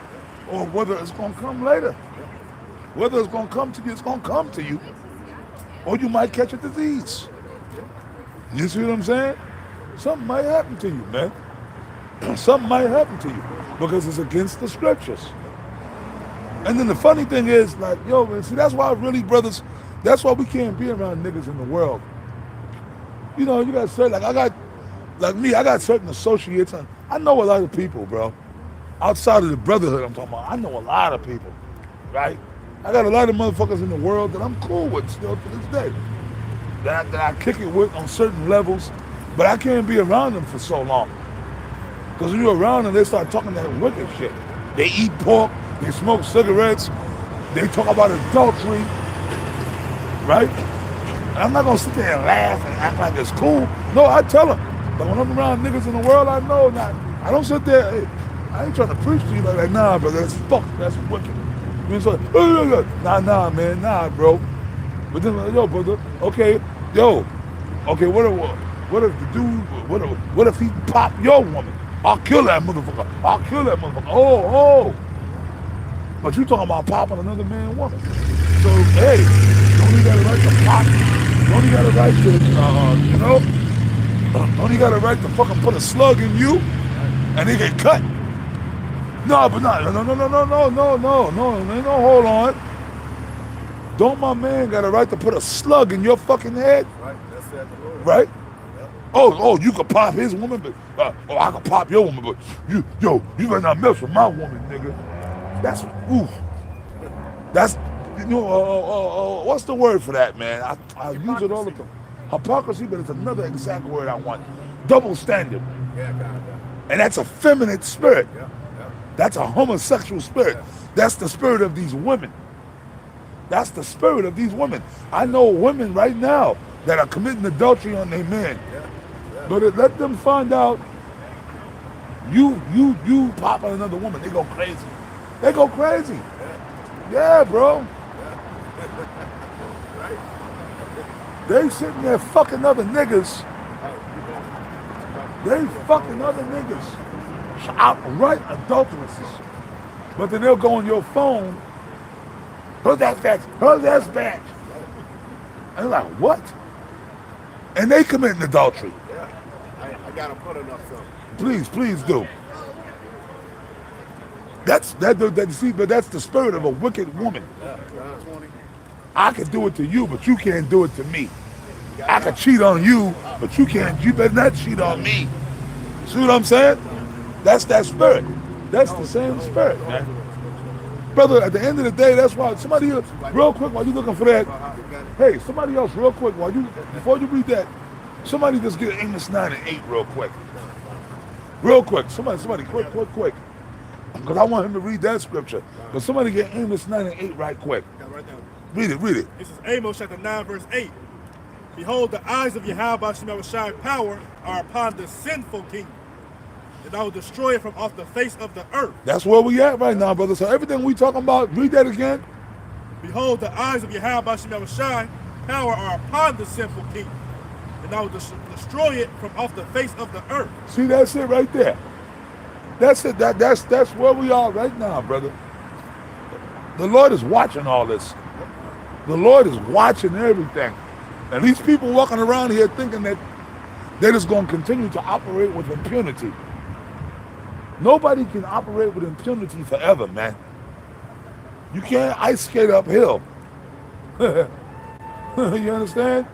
S9: or whether it's going to come later. Whether it's going to come to you, it's going to come to you. Or you might catch a disease. You see what I'm saying? Something might happen to you, man. Something might happen to you because it's against the scriptures. And then the funny thing is, like, yo, man, see, that's why really, brothers, that's why we can't be around niggas in the world. You know, you got to say, like, I got certain associates, and I know a lot of people, bro. Outside of the brotherhood I'm talking about, I know a lot of people, right? I got a lot of motherfuckers in the world that I'm cool with still to this day. That I kick it with on certain levels, but I can't be around them for so long. Because when you're around them, they start talking that wicked shit. They eat pork, they smoke cigarettes, they talk about adultery, right? And I'm not gonna sit there and laugh and act like it's cool. No, I tell them. But when I'm around niggas in the world, I know not. I don't sit there, hey, I ain't trying to preach to you like nah, brother, that's fuck, that's wicked. You know what I'm saying? Nah, man, nah, bro. But then, yo, brother, okay, okay, what if the dude, what if he pop your woman? I'll kill that motherfucker. I'll kill that motherfucker. Oh. But you talking about popping another man woman. So, hey, don't he got a right to pop? Don't he got a right to, don't he got a right to fucking put a slug in you and he get cut? No, but no, hold on. Don't my man got a right to put a slug in your fucking head?
S2: Right, that's that the Lord.
S9: Right? Oh, you could pop his woman, but I could pop your woman, but you better not mess with my woman, nigga. That's what's the word for that, man? I use it all the time. Hypocrisy, but it's another exact word I want. Double standard.
S2: Yeah.
S9: And that's a feminine spirit.
S2: Yeah.
S9: That's a homosexual spirit. That's the spirit of these women. That's the spirit of these women. I know women right now that are committing adultery on their men. But let them find out you popping another woman, they go crazy. They go crazy. Yeah, bro. They sitting there fucking other niggas. They fucking other niggas. Outright adulteresses. But then they'll go on your phone. Who's that bitch? And you're like, what? And they committing adultery.
S2: I gotta put enough something.
S9: Please do. That's the spirit of a wicked woman. I can do it to you, but you can't do it to me. I can cheat on you, but you better not cheat on me. See what I'm saying? That's that spirit. That's the same spirit, man. Brother, at the end of the day, that's why somebody else, real quick, while you're looking for that, hey, somebody else, real quick, before you read that, somebody just get Amos 9 and 8 real quick. Real quick. Somebody, quick. Because I want him to read that scripture. But somebody get Amos 9 and 8 right quick. Read it.
S8: This is Amos chapter 9, verse 8. Behold, the eyes of Yahweh Shemel power are upon the sinful king, and I will destroy it from off the face of the earth.
S9: That's where we at right now, brother. So everything we talking about, read that again.
S8: Behold, the eyes of Yahweh Shemel power are upon the sinful king, and I will destroy it from off the face of the earth.
S9: See, that's it right there. That's it. That's where we are right now, brother. The Lord is watching all this. The Lord is watching everything. And these people walking around here thinking that they're just going to continue to operate with impunity. Nobody can operate with impunity forever, man. You can't ice skate uphill. You understand?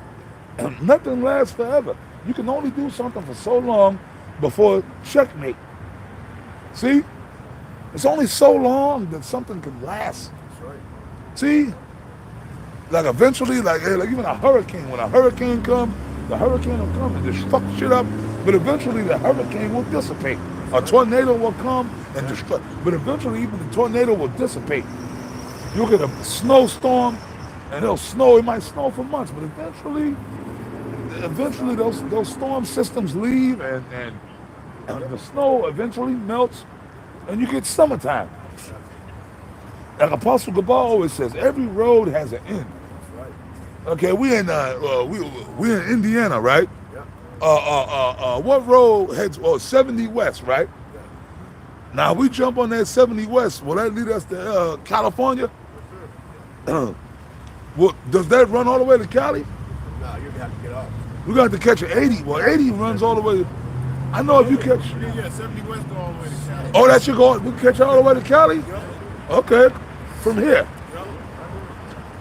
S9: Nothing lasts forever. You can only do something for so long before checkmate. See? It's only so long that something can last.
S2: That's right.
S9: See? Like eventually, like even a hurricane, when a hurricane comes, the hurricane will come and just fuck shit up, but eventually the hurricane will dissipate. A tornado will come and destroy, but eventually even the tornado will dissipate. You'll get a snowstorm and it'll snow, it might snow for months, but eventually eventually those storm systems leave, and the snow eventually melts, and you get summertime. Like Apostle Gabal always says, every road has an end. Okay, we in Indiana, right? What road heads 70 West, right? Now we jump on that 70 West. Will that lead us to California? Well, does that run all the way to Cali?
S2: No, you're gonna have to get off.
S9: We got to catch an 80. Well, 80 runs all the way. I know if you catch.
S2: Yeah, 70 West go all the way to Cali.
S9: Oh, that should go. We catch all the way to Cali. Okay, from here.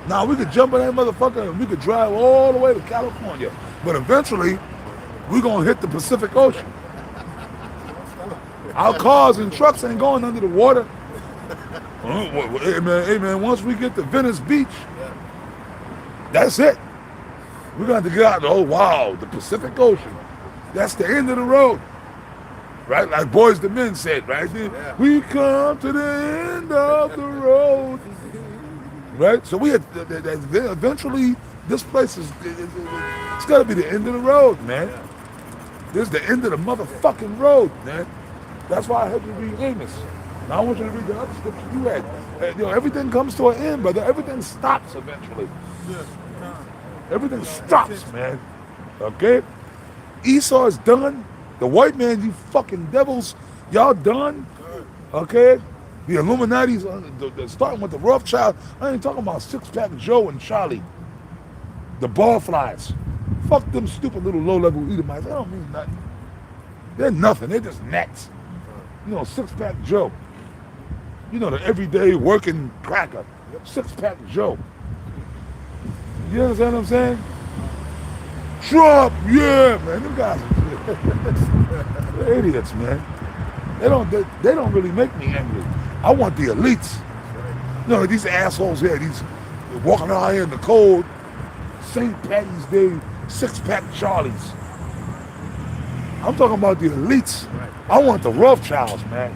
S9: Now we could jump in that motherfucker and we could drive all the way to California. But eventually, we're gonna hit the Pacific Ocean. Our cars and trucks ain't going under the water. Hey man, once we get to Venice Beach, that's it. We're going to get out. Oh wow, the Pacific Ocean. That's the end of the road. Right? Like Boys the Men said, right? Yeah. We come to the end of the road. Right? So we eventually, this place it's got to be the end of the road, man. This is the end of the motherfucking road, man. That's why I had you read Amos. Now I want you to read the other scripture you read. Everything comes to an end, brother. Everything stops eventually. Everything stops, man. Okay? Esau is done. The white man, you fucking devils, y'all done. Okay? The Illuminati's starting with the Rothschild. I ain't talking about Six Pack Joe and Charlie. The Barflies. Fuck them stupid little low-level Edomites. They don't mean nothing. They're nothing. They're just gnats. You know, Six Pack Joe. You know, the everyday working cracker. Six Pack Joe. You understand what I'm saying? Trump, yeah, man. Them guys are they're idiots, man. They don't really make me angry. I want the elites. You know, these assholes here, these walking out here in the cold, St. Patty's Day, six-pack Charlies. I'm talking about the elites. I want the Rothschilds, man.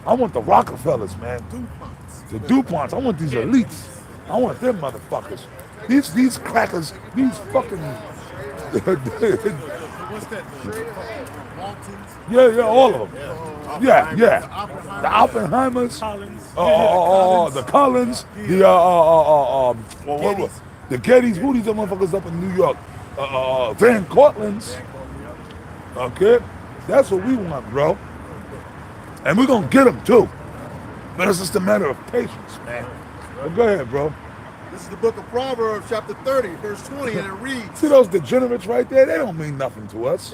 S9: I want the Rockefellers, man. The DuPonts. I want these elites. I want them motherfuckers. These crackers, these fucking
S2: What's that?
S9: yeah, all of them. Yeah. The Oppenheimers, the Collins, the Gettys. Who these motherfuckers up in New York? Van Cortlands. Okay, that's what we want, bro. And we're gonna get them too. But it's just a matter of patience, man. Well, go ahead, bro.
S1: This is the book of Proverbs, chapter 30, verse 20, and it reads.
S9: See those degenerates right there? They don't mean nothing to us.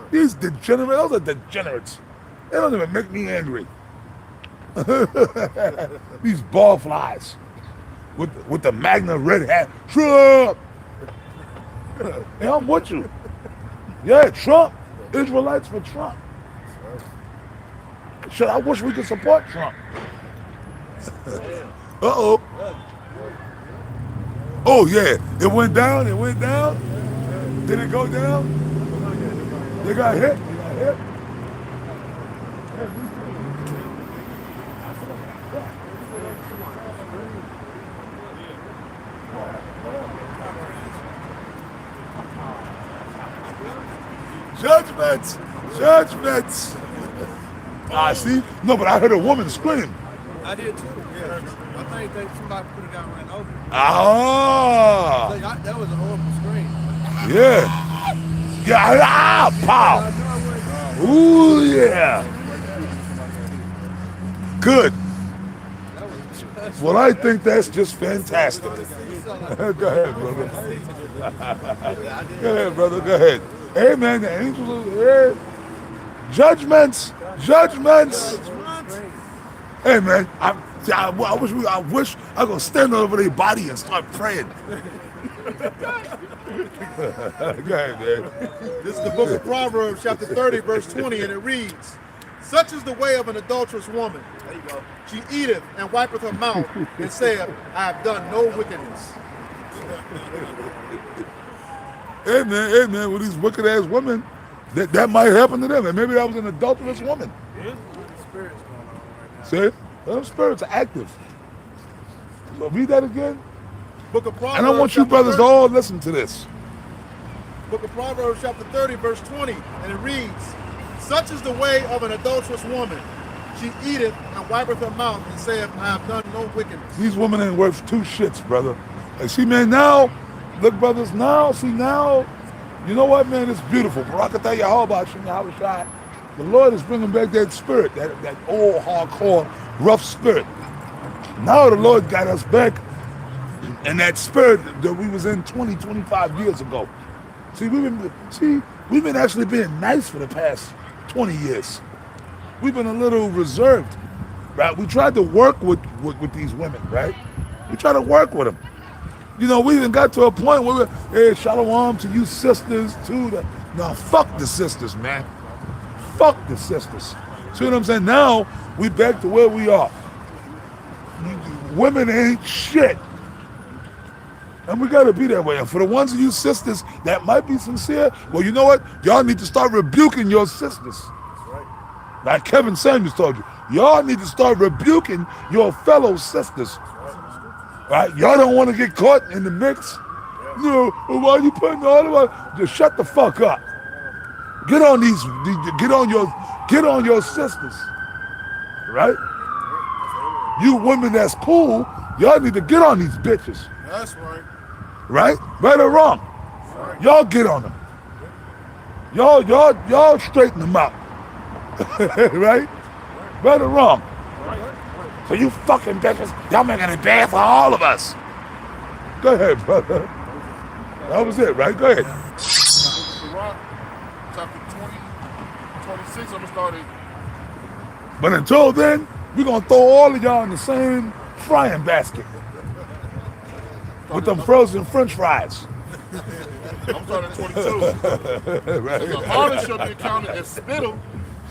S9: These degenerates, those are degenerates. They don't even make me angry. These ball flies with the Magna red hat. Trump! Hey, I'm with you. Yeah, Trump. Israelites for Trump. Shit, I wish we could support Trump. Uh-oh. Oh, yeah. It went down. Did it go down? They got hit. Judgments. See? No, but I heard a woman scream.
S5: I did too. Yeah. I think somebody could have got ran over.
S9: Ah.
S5: That was a horrible scream.
S9: Yeah. Pow. Ooh, yeah. Good. Well, I think that's just fantastic. Go ahead, brother. Go ahead. Hey, man, the angels are here. Judgments. Hey, man, I wish I could stand over their body and start praying. Go ahead, man.
S1: This is the book of Proverbs, chapter 30, verse 20, and it reads, such is the way of an adulterous woman. There you go. She eateth and wipeth her mouth and saith, I have done no wickedness.
S9: Hey man, with these wicked ass women, that might happen to them. And maybe that was an adulterous woman.
S5: Yeah. Spirits going on right now.
S9: See? Those spirits are active. So read that again.
S1: Book of Proverbs.
S9: And I want you brothers to all listen to this.
S1: Book of Proverbs chapter 30, verse 20, and it reads, such is the way of an adulterous woman. She eateth and wipeth her mouth and saith, I have done no wickedness.
S9: These women ain't worth two shits, brother. And see, man, now, look, brothers, now, you know what, man, it's beautiful. Barakatah Yahweh Shem Yahweh Shai. The Lord is bringing back that spirit, that old, hardcore, rough spirit. Now the Lord got us back in that spirit that we was in 20, 25 years ago. See, we've been actually being nice for the past 20 years. We've been a little reserved, right? We tried to work with these women, right? We tried to work with them. You know, we even got to a point where we're, hey, shalom to you sisters, too. No, fuck the sisters, man. Fuck the sisters. See what I'm saying? Now, we back to where we are. Women ain't shit. And we gotta be that way. And for the ones of you sisters that might be sincere, well, you know what? Y'all need to start rebuking your sisters.
S2: That's right.
S9: Like Kevin Samuels told you. Y'all need to start rebuking your fellow sisters. Right? Y'all don't want to get caught in the mix. You know, why you putting all of us? Just shut the fuck up. Get on your sisters. Right? You women that's cool, y'all need to get on these bitches.
S1: That's right.
S9: Right? Right or wrong?
S1: Right.
S9: Y'all get on them. Y'all straighten them out. Right? Right or wrong? So you fucking bitches, y'all making it bad for all of us. Go ahead, brother. That was it, right? Go ahead.
S2: Quran, chapter 20, 26, I'm going to start it.
S9: But until then, we're going to throw all of y'all in the same frying basket with them frozen french fries.
S2: I'm starting at 22.
S9: Right?
S2: The honor shall be accounted as spittle,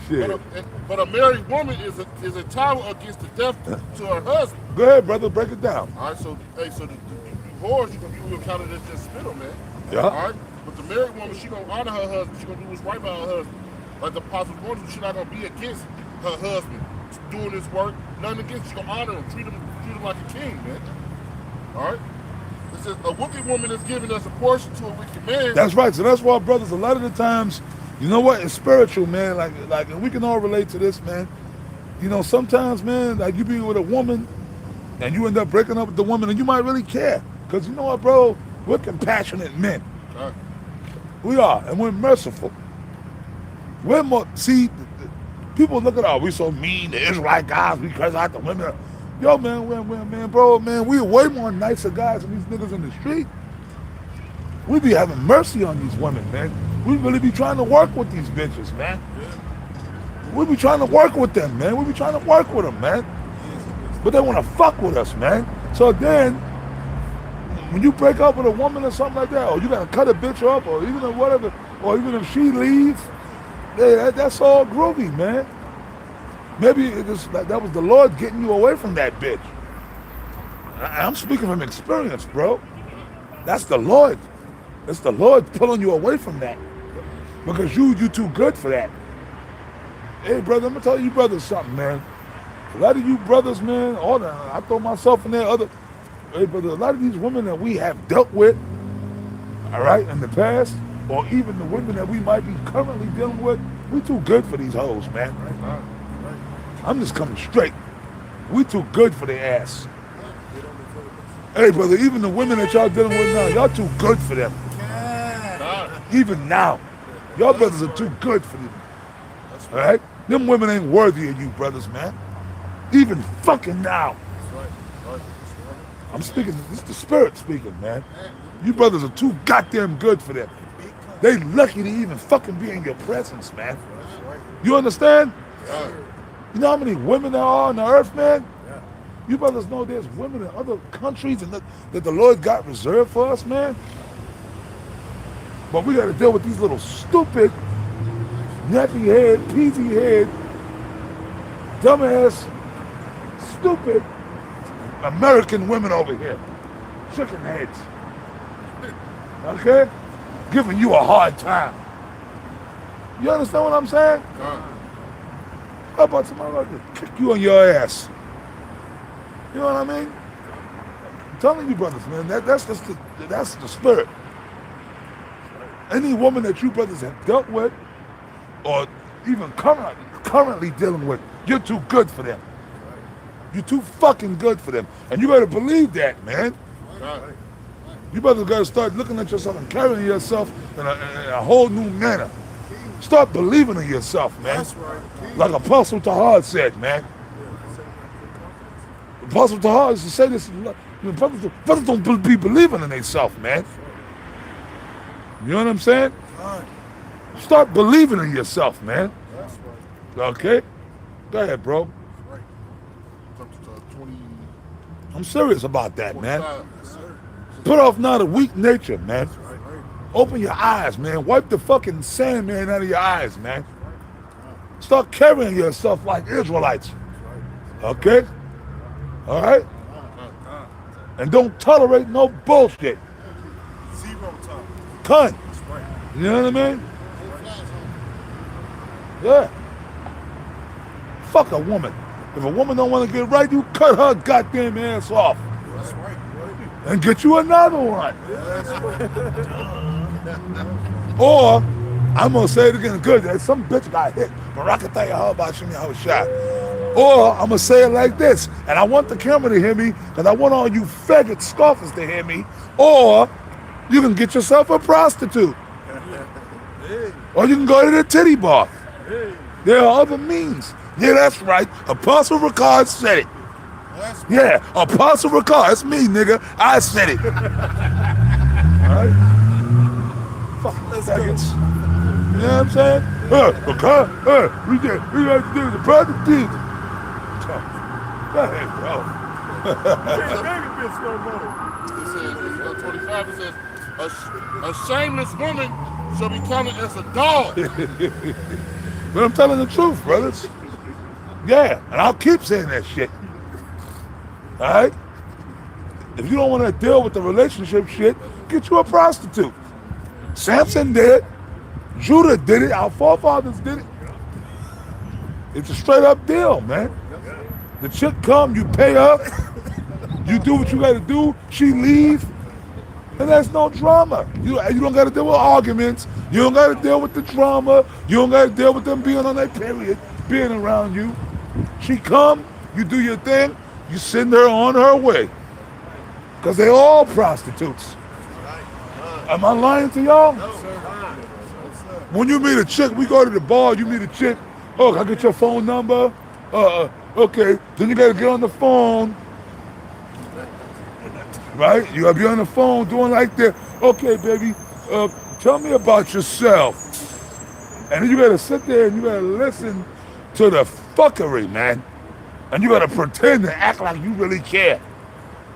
S9: Shit.
S2: but a married woman is a tower against the death to her husband.
S9: Go ahead, brother, break it down.
S2: All right, so the divorce, you accounted as just spittle, man.
S9: Yeah.
S2: All right, but the married woman, she gonna honor her husband. She gonna do what's right by her husband. Like the apostle warned you, she not gonna be against her husband doing his work. Nothing against. She gonna honor him, treat him like a king, man. All right. It says a wicked woman is giving us a portion to a wicked man.
S9: That's right. So that's why, brothers, a lot of the times, you know what? It's spiritual, man. Like, and we can all relate to this, man. You know, sometimes, man, like you be with a woman and you end up breaking up with the woman and you might really care. Because you know what, bro? We're compassionate men.
S2: Right.
S9: We are. And we're merciful. We're more, see, people look at, oh, we so mean, the Israelite guys, we curse out the women. Yo, man, we're way more nicer guys than these niggas in the street. We be having mercy on these women, man. We really be trying to work with these bitches, man. We be trying to work with them, man. We be trying to work with them, man. But they want to fuck with us, man. So then, when you break up with a woman or something like that, or you gotta cut a bitch up, or even if whatever, or even if she leaves, that's all groovy, man. Maybe it was like that was the Lord getting you away from that bitch. I'm speaking from experience, bro. That's the Lord. It's the Lord pulling you away from that. Because you too good for that. Hey, brother, I'm gonna tell you brothers something, man. A lot of you brothers, man, I throw myself in there, hey, brother, a lot of these women that we have dealt with, all right, in the past, or even the women that we might be currently dealing with, we too good for these hoes, man. I'm just coming straight. We too good for their ass. Hey, brother, even the women that y'all dealing with now, y'all too good for them. Even now, y'all brothers are too good for them. All right? Them women ain't worthy of you, brothers, man. Even fucking now. I'm speaking, this is the spirit speaking, man. You brothers are too goddamn good for them. They lucky to even fucking be in your presence, man. You understand? You know how many women there are on the earth, man? You brothers know there's women in other countries and that the Lord got reserved for us, man. But we got to deal with these little stupid, nappy head, peasy head, dumbass, stupid American women over here. Chicken heads. Okay? Giving you a hard time. You understand what I'm saying? How about somebody like to kick you on your ass? You know what I mean? I'm telling you, brothers, man, that's the spirit. Any woman that you brothers have dealt with, or even currently dealing with, you're too good for them. You're too fucking good for them. And you better believe that, man. You brothers gotta start looking at yourself and carrying yourself in a whole new manner. Start believing in yourself, man.
S2: That's right.
S9: Like Apostle Tahar said, man. Apostle Tahar used to say this, brothers don't be believing in themselves, man. You know what I'm saying? Start believing in yourself, man.
S2: That's right.
S9: Okay? Go ahead, bro.
S2: Right. Up to 20,
S9: I'm serious about that, man.
S2: 25. Yes, sir.
S9: Put off not a weak nature, man.
S2: Right, right.
S9: Open your eyes, man. Wipe the fucking sandman out of your eyes, man. Start carrying yourself like Israelites. Okay? All right? And don't tolerate no bullshit.
S2: Zero time.
S9: Cunt.
S2: That's right.
S9: You know what I mean? Yeah. Fuck a woman. If a woman don't want to get right, you cut her goddamn ass off.
S2: That's right.
S9: And get you another one.
S2: That's right.
S9: Or, I'm going to say it again good, that some bitch got hit. Barakataya how about you, how shot. Or, I'm going to say it like this, and I want the camera to hear me, because I want all you faggot scoffers to hear me. Or, you can get yourself a prostitute. Or you can go to the titty bar. There are other means. Yeah, that's right. Apostle Ricard said it.
S2: That's right.
S9: Yeah, Apostle Ricard. That's me, nigga. I said it. Alright? Fuck faggots. You know what I'm saying? Ricard, we got to do the prostitute. Go ahead, bro.
S2: It says, 25, it says, a shameless woman shall be counted as a dog.
S9: But I'm telling the truth, brothers. Yeah, and I'll keep saying that shit. All right? If you don't want to deal with the relationship shit, get you a prostitute. Samson did it. Judah did it. Our forefathers did it. It's a straight up deal, man. The chick come, you pay her, you do what you got to do, she leave, and there's no drama. You don't got to deal with arguments. You don't got to deal with the drama. You don't got to deal with them being on their period, being around you. She come, you do your thing, you send her on her way. Because they all prostitutes. Am I lying to y'all? When you meet a chick, we go to the bar, you meet a chick, oh, can I get your phone number? Okay, then you gotta get on the phone. Right? You gotta be on the phone doing like that. Okay, baby, tell me about yourself. And then you gotta sit there and you gotta listen to the fuckery, man. And you gotta pretend to act like you really care.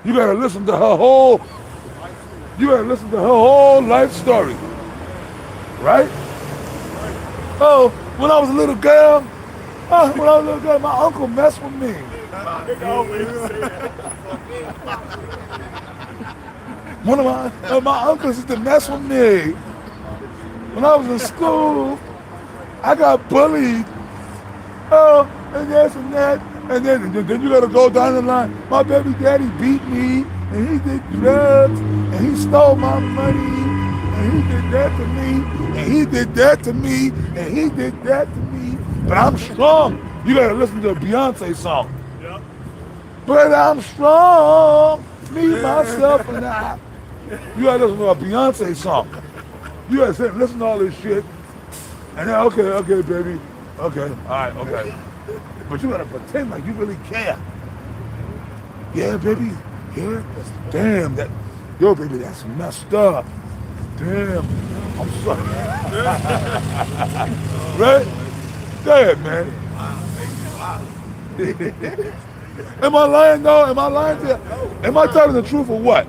S9: You gotta listen to her whole life story. Right? Oh, when I was a little girl, my uncle messed with me. One of my uncles used to mess with me. When I was in school, I got bullied. Oh, and this and that. And then you gotta go down the line. My baby daddy beat me, and he did drugs, and he stole my money, and he did that to me, and he did that to me, and he did that to me. But I'm strong. You gotta listen to a Beyonce song. Yep. But I'm strong, me, myself, and I. You gotta listen to a Beyonce song. You gotta sit and listen to all this shit. And then, okay, baby. Okay, all right, okay. But you gotta pretend like you really care. Yeah, baby. Yeah. Damn, yo, baby, that's messed up. Damn, I'm sorry. Right? Go ahead, man. Am I lying, though? Am I lying to you? Am I telling the truth or what?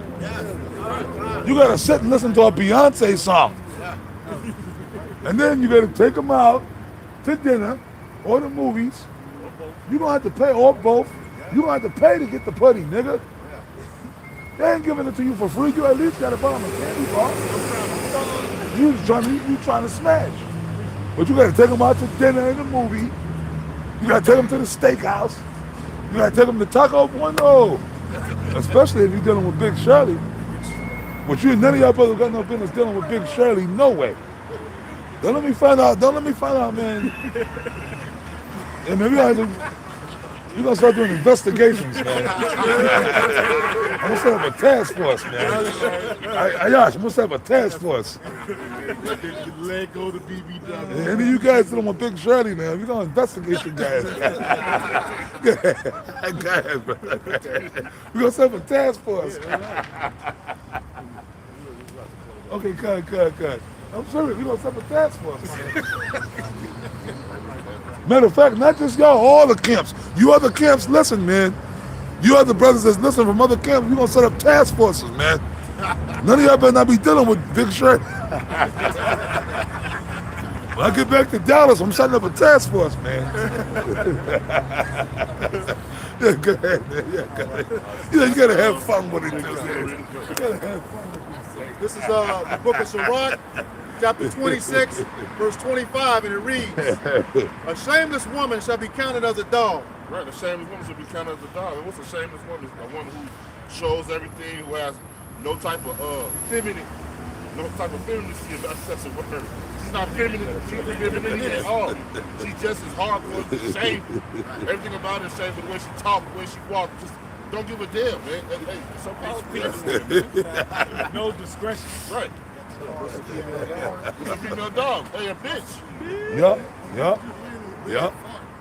S9: You gotta sit and listen to a Beyonce song. And then you gotta take them out to dinner or the movies. You don't have to pay, or both. You don't have to pay to get the putty, nigga. They ain't giving it to you for free. You at least gotta buy them a candy bar. You trying to smash. But you gotta take them out to dinner and the movie. You gotta take them to the steakhouse. You gotta take them to Taco Bueno. Especially if you're dealing with Big Shirley. But you, none of y'all brothers got no business dealing with Big Shirley. No way. Don't let me find out. Don't let me find out, man. And maybe we're gonna start doing investigations, man. I'm gonna set up a task force, man. Ayash, I'm gonna set up a task force.
S2: Let go the BBW.
S9: Any of you guys that want Big Shirley, man, we're gonna investigate you guys. Go ahead, brother. We're gonna set up a task force. Okay, cut. I'm serious, we're gonna set up a task force. Matter of fact, not just y'all, all the camps. You other camps, listen, man. You other brothers that's listening from other camps, we're gonna set up task forces, man. None of y'all better not be dealing with Big Shirley. When I get back to Dallas, I'm setting up a task force, man. Yeah, go ahead, man. Yeah, go ahead. You gotta have fun with it, man. You gotta have fun with it.
S1: This is the book of Sirach, chapter 26, verse 25, and it reads, "A shameless woman shall be counted as a dog."
S2: Right, a shameless woman should be counted as a dog. And what's a shameless woman? A woman who shows everything, who has no type of femininity about such a word. She's not feminine. She's not feminine at all. She's just as hardcore, shameful. Everything about her is shameful. The way she talks, the way she walks. Just don't give a damn, man. Hey, some people
S8: No discretion.
S2: right. It's a female dog. Hey, a bitch.
S9: Yup.
S2: Yeah.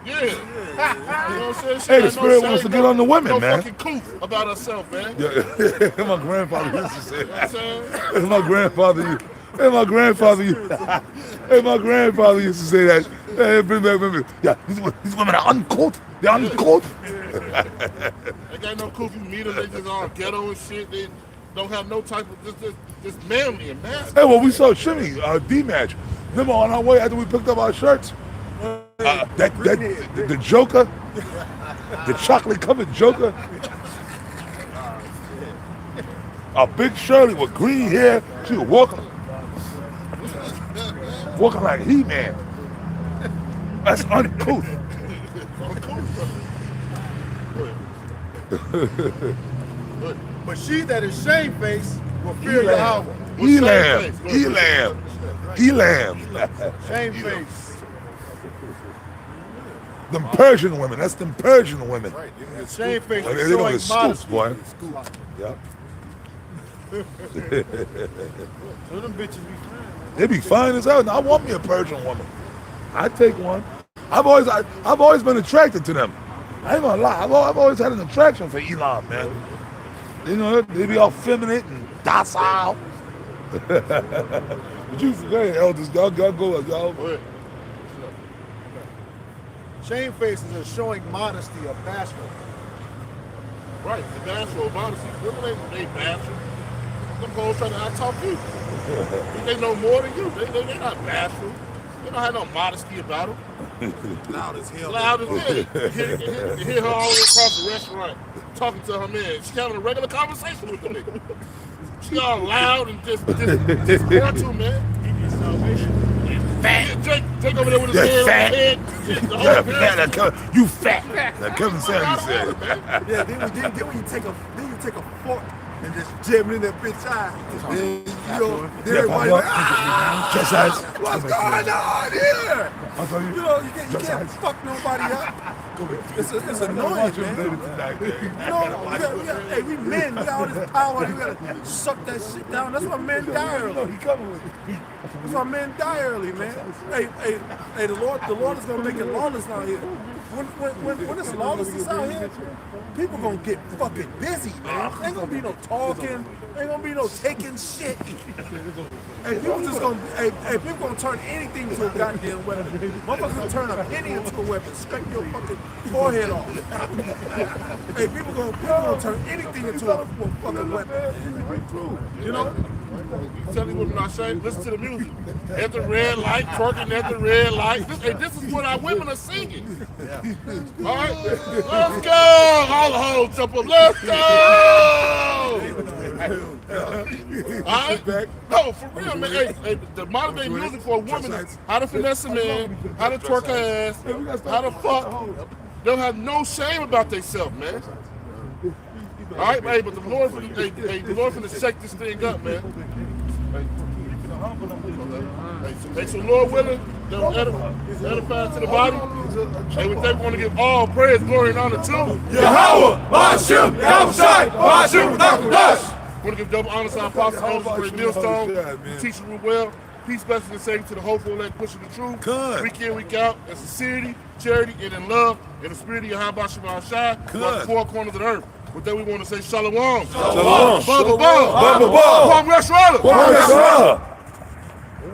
S2: You know what I'm saying? She
S9: Hey, the
S2: got
S9: spirit
S2: shame,
S9: wants to get on the women,
S2: no
S9: man.
S2: fucking coof about herself, man.
S9: Yeah. My grandfather used to say
S2: You know what I'm saying?
S9: that. My grandfather used to say that. Hey, bring back. Yeah, these women are uncouth. They're uncouth.
S2: They got no coof. You meet them, they just all ghetto and shit. They don't have no type of just manly and masculine.
S9: Hey, well, we saw Shimmy, D-Match. Remember on our way after we picked up our shirts? The Joker, the chocolate-covered Joker. A Big Shirley with green hair. She was walking like He-Man. That's uncouth.
S1: But she that is shamefaced will fear Yahweh.
S9: Elam.
S1: Shamefaced.
S9: Them Persian women. That's them Persian women.
S1: Shamefaced
S9: They
S1: is
S9: don't
S1: showing
S9: get scoops,
S1: modesty.
S9: boy. Yep.
S1: So them bitches be fine.
S9: They be fine as hell. Now, I want me a Persian woman. I'd take one. I've always been attracted to them. I ain't gonna lie. I've always had an attraction for Elam, man. You know, they be all feminine and docile. But you forget, elders, y'all go, y'all.
S2: Go ahead.
S1: Shamefaced is showing modesty or bashful.
S2: Right, the bashful modesty. Women they bashful. Them hoes trying to out-talk you. They know more than you. They not bashful. They don't have no modesty about them.
S7: Loud as hell.
S2: Loud as hell. You hear her all the way across the restaurant talking to her man. She's having a regular conversation with the nigga. She all loud and just more too, man. Fat. Jake over there with his
S9: Yeah,
S2: hand
S9: fat.
S2: on his head. The whole
S9: Yeah,
S2: building.
S9: you fat. Like Kevin Sanders said.
S7: Yeah, then when you take a fork and just jam it in that bitch eye, then everybody like,
S9: Just as.
S7: what's going on here?
S9: I'll tell you.
S7: You know, you can't fuck nobody up. It's annoying, man. Hey, we men, we got all this power. You gotta suck that shit down. That's why men die early. That's why men die early, man. Hey, the Lord is gonna make it lawless out here. When it's lawlessness out here, people gonna get fucking busy, man. Ain't gonna be no talking. Ain't gonna be no taking shit. Hey, people just gonna people gonna turn anything to a goddamn weapon. Motherfuckers gonna turn a penny into a weapon. Scrape your fucking forehead off. Hey, people gonna turn anything into a fucking weapon. You know?
S2: You tell me what I'm not saying? Listen to the music. At the red light, twerking at the red light. This is what our women are singing. All right? Let's go! All the hoes jump up. Let's go! All right? No, for real, man. Hey, the modern day music for a woman is how to finesse a man, how to twerk her ass, how to fuck. They don't have no shame about themselves, man. All right, hey, but the Lord finna shake this thing up, man. Hey, so Lord willing, they'll edify to the body. Hey, we think we want to give all praise, glory, and honor to
S9: Yahweh, Ba'ashem, Yahushai, Ba'ashem, Dash.
S2: We want to give double honor to our apostles, elders, great millstone, teaching real well. Peace, blessings, and safety to the hopeful elect pushing the truth.
S9: Good.
S2: Week in, week out, in sincerity, charity, and in love, in the spirit of Yahweh Shabbat Shai, throughout the four corners of the earth. With that, we want to say shalom.
S9: Shalom.
S2: Baba,
S9: Baba,
S2: Kwam Yashrala.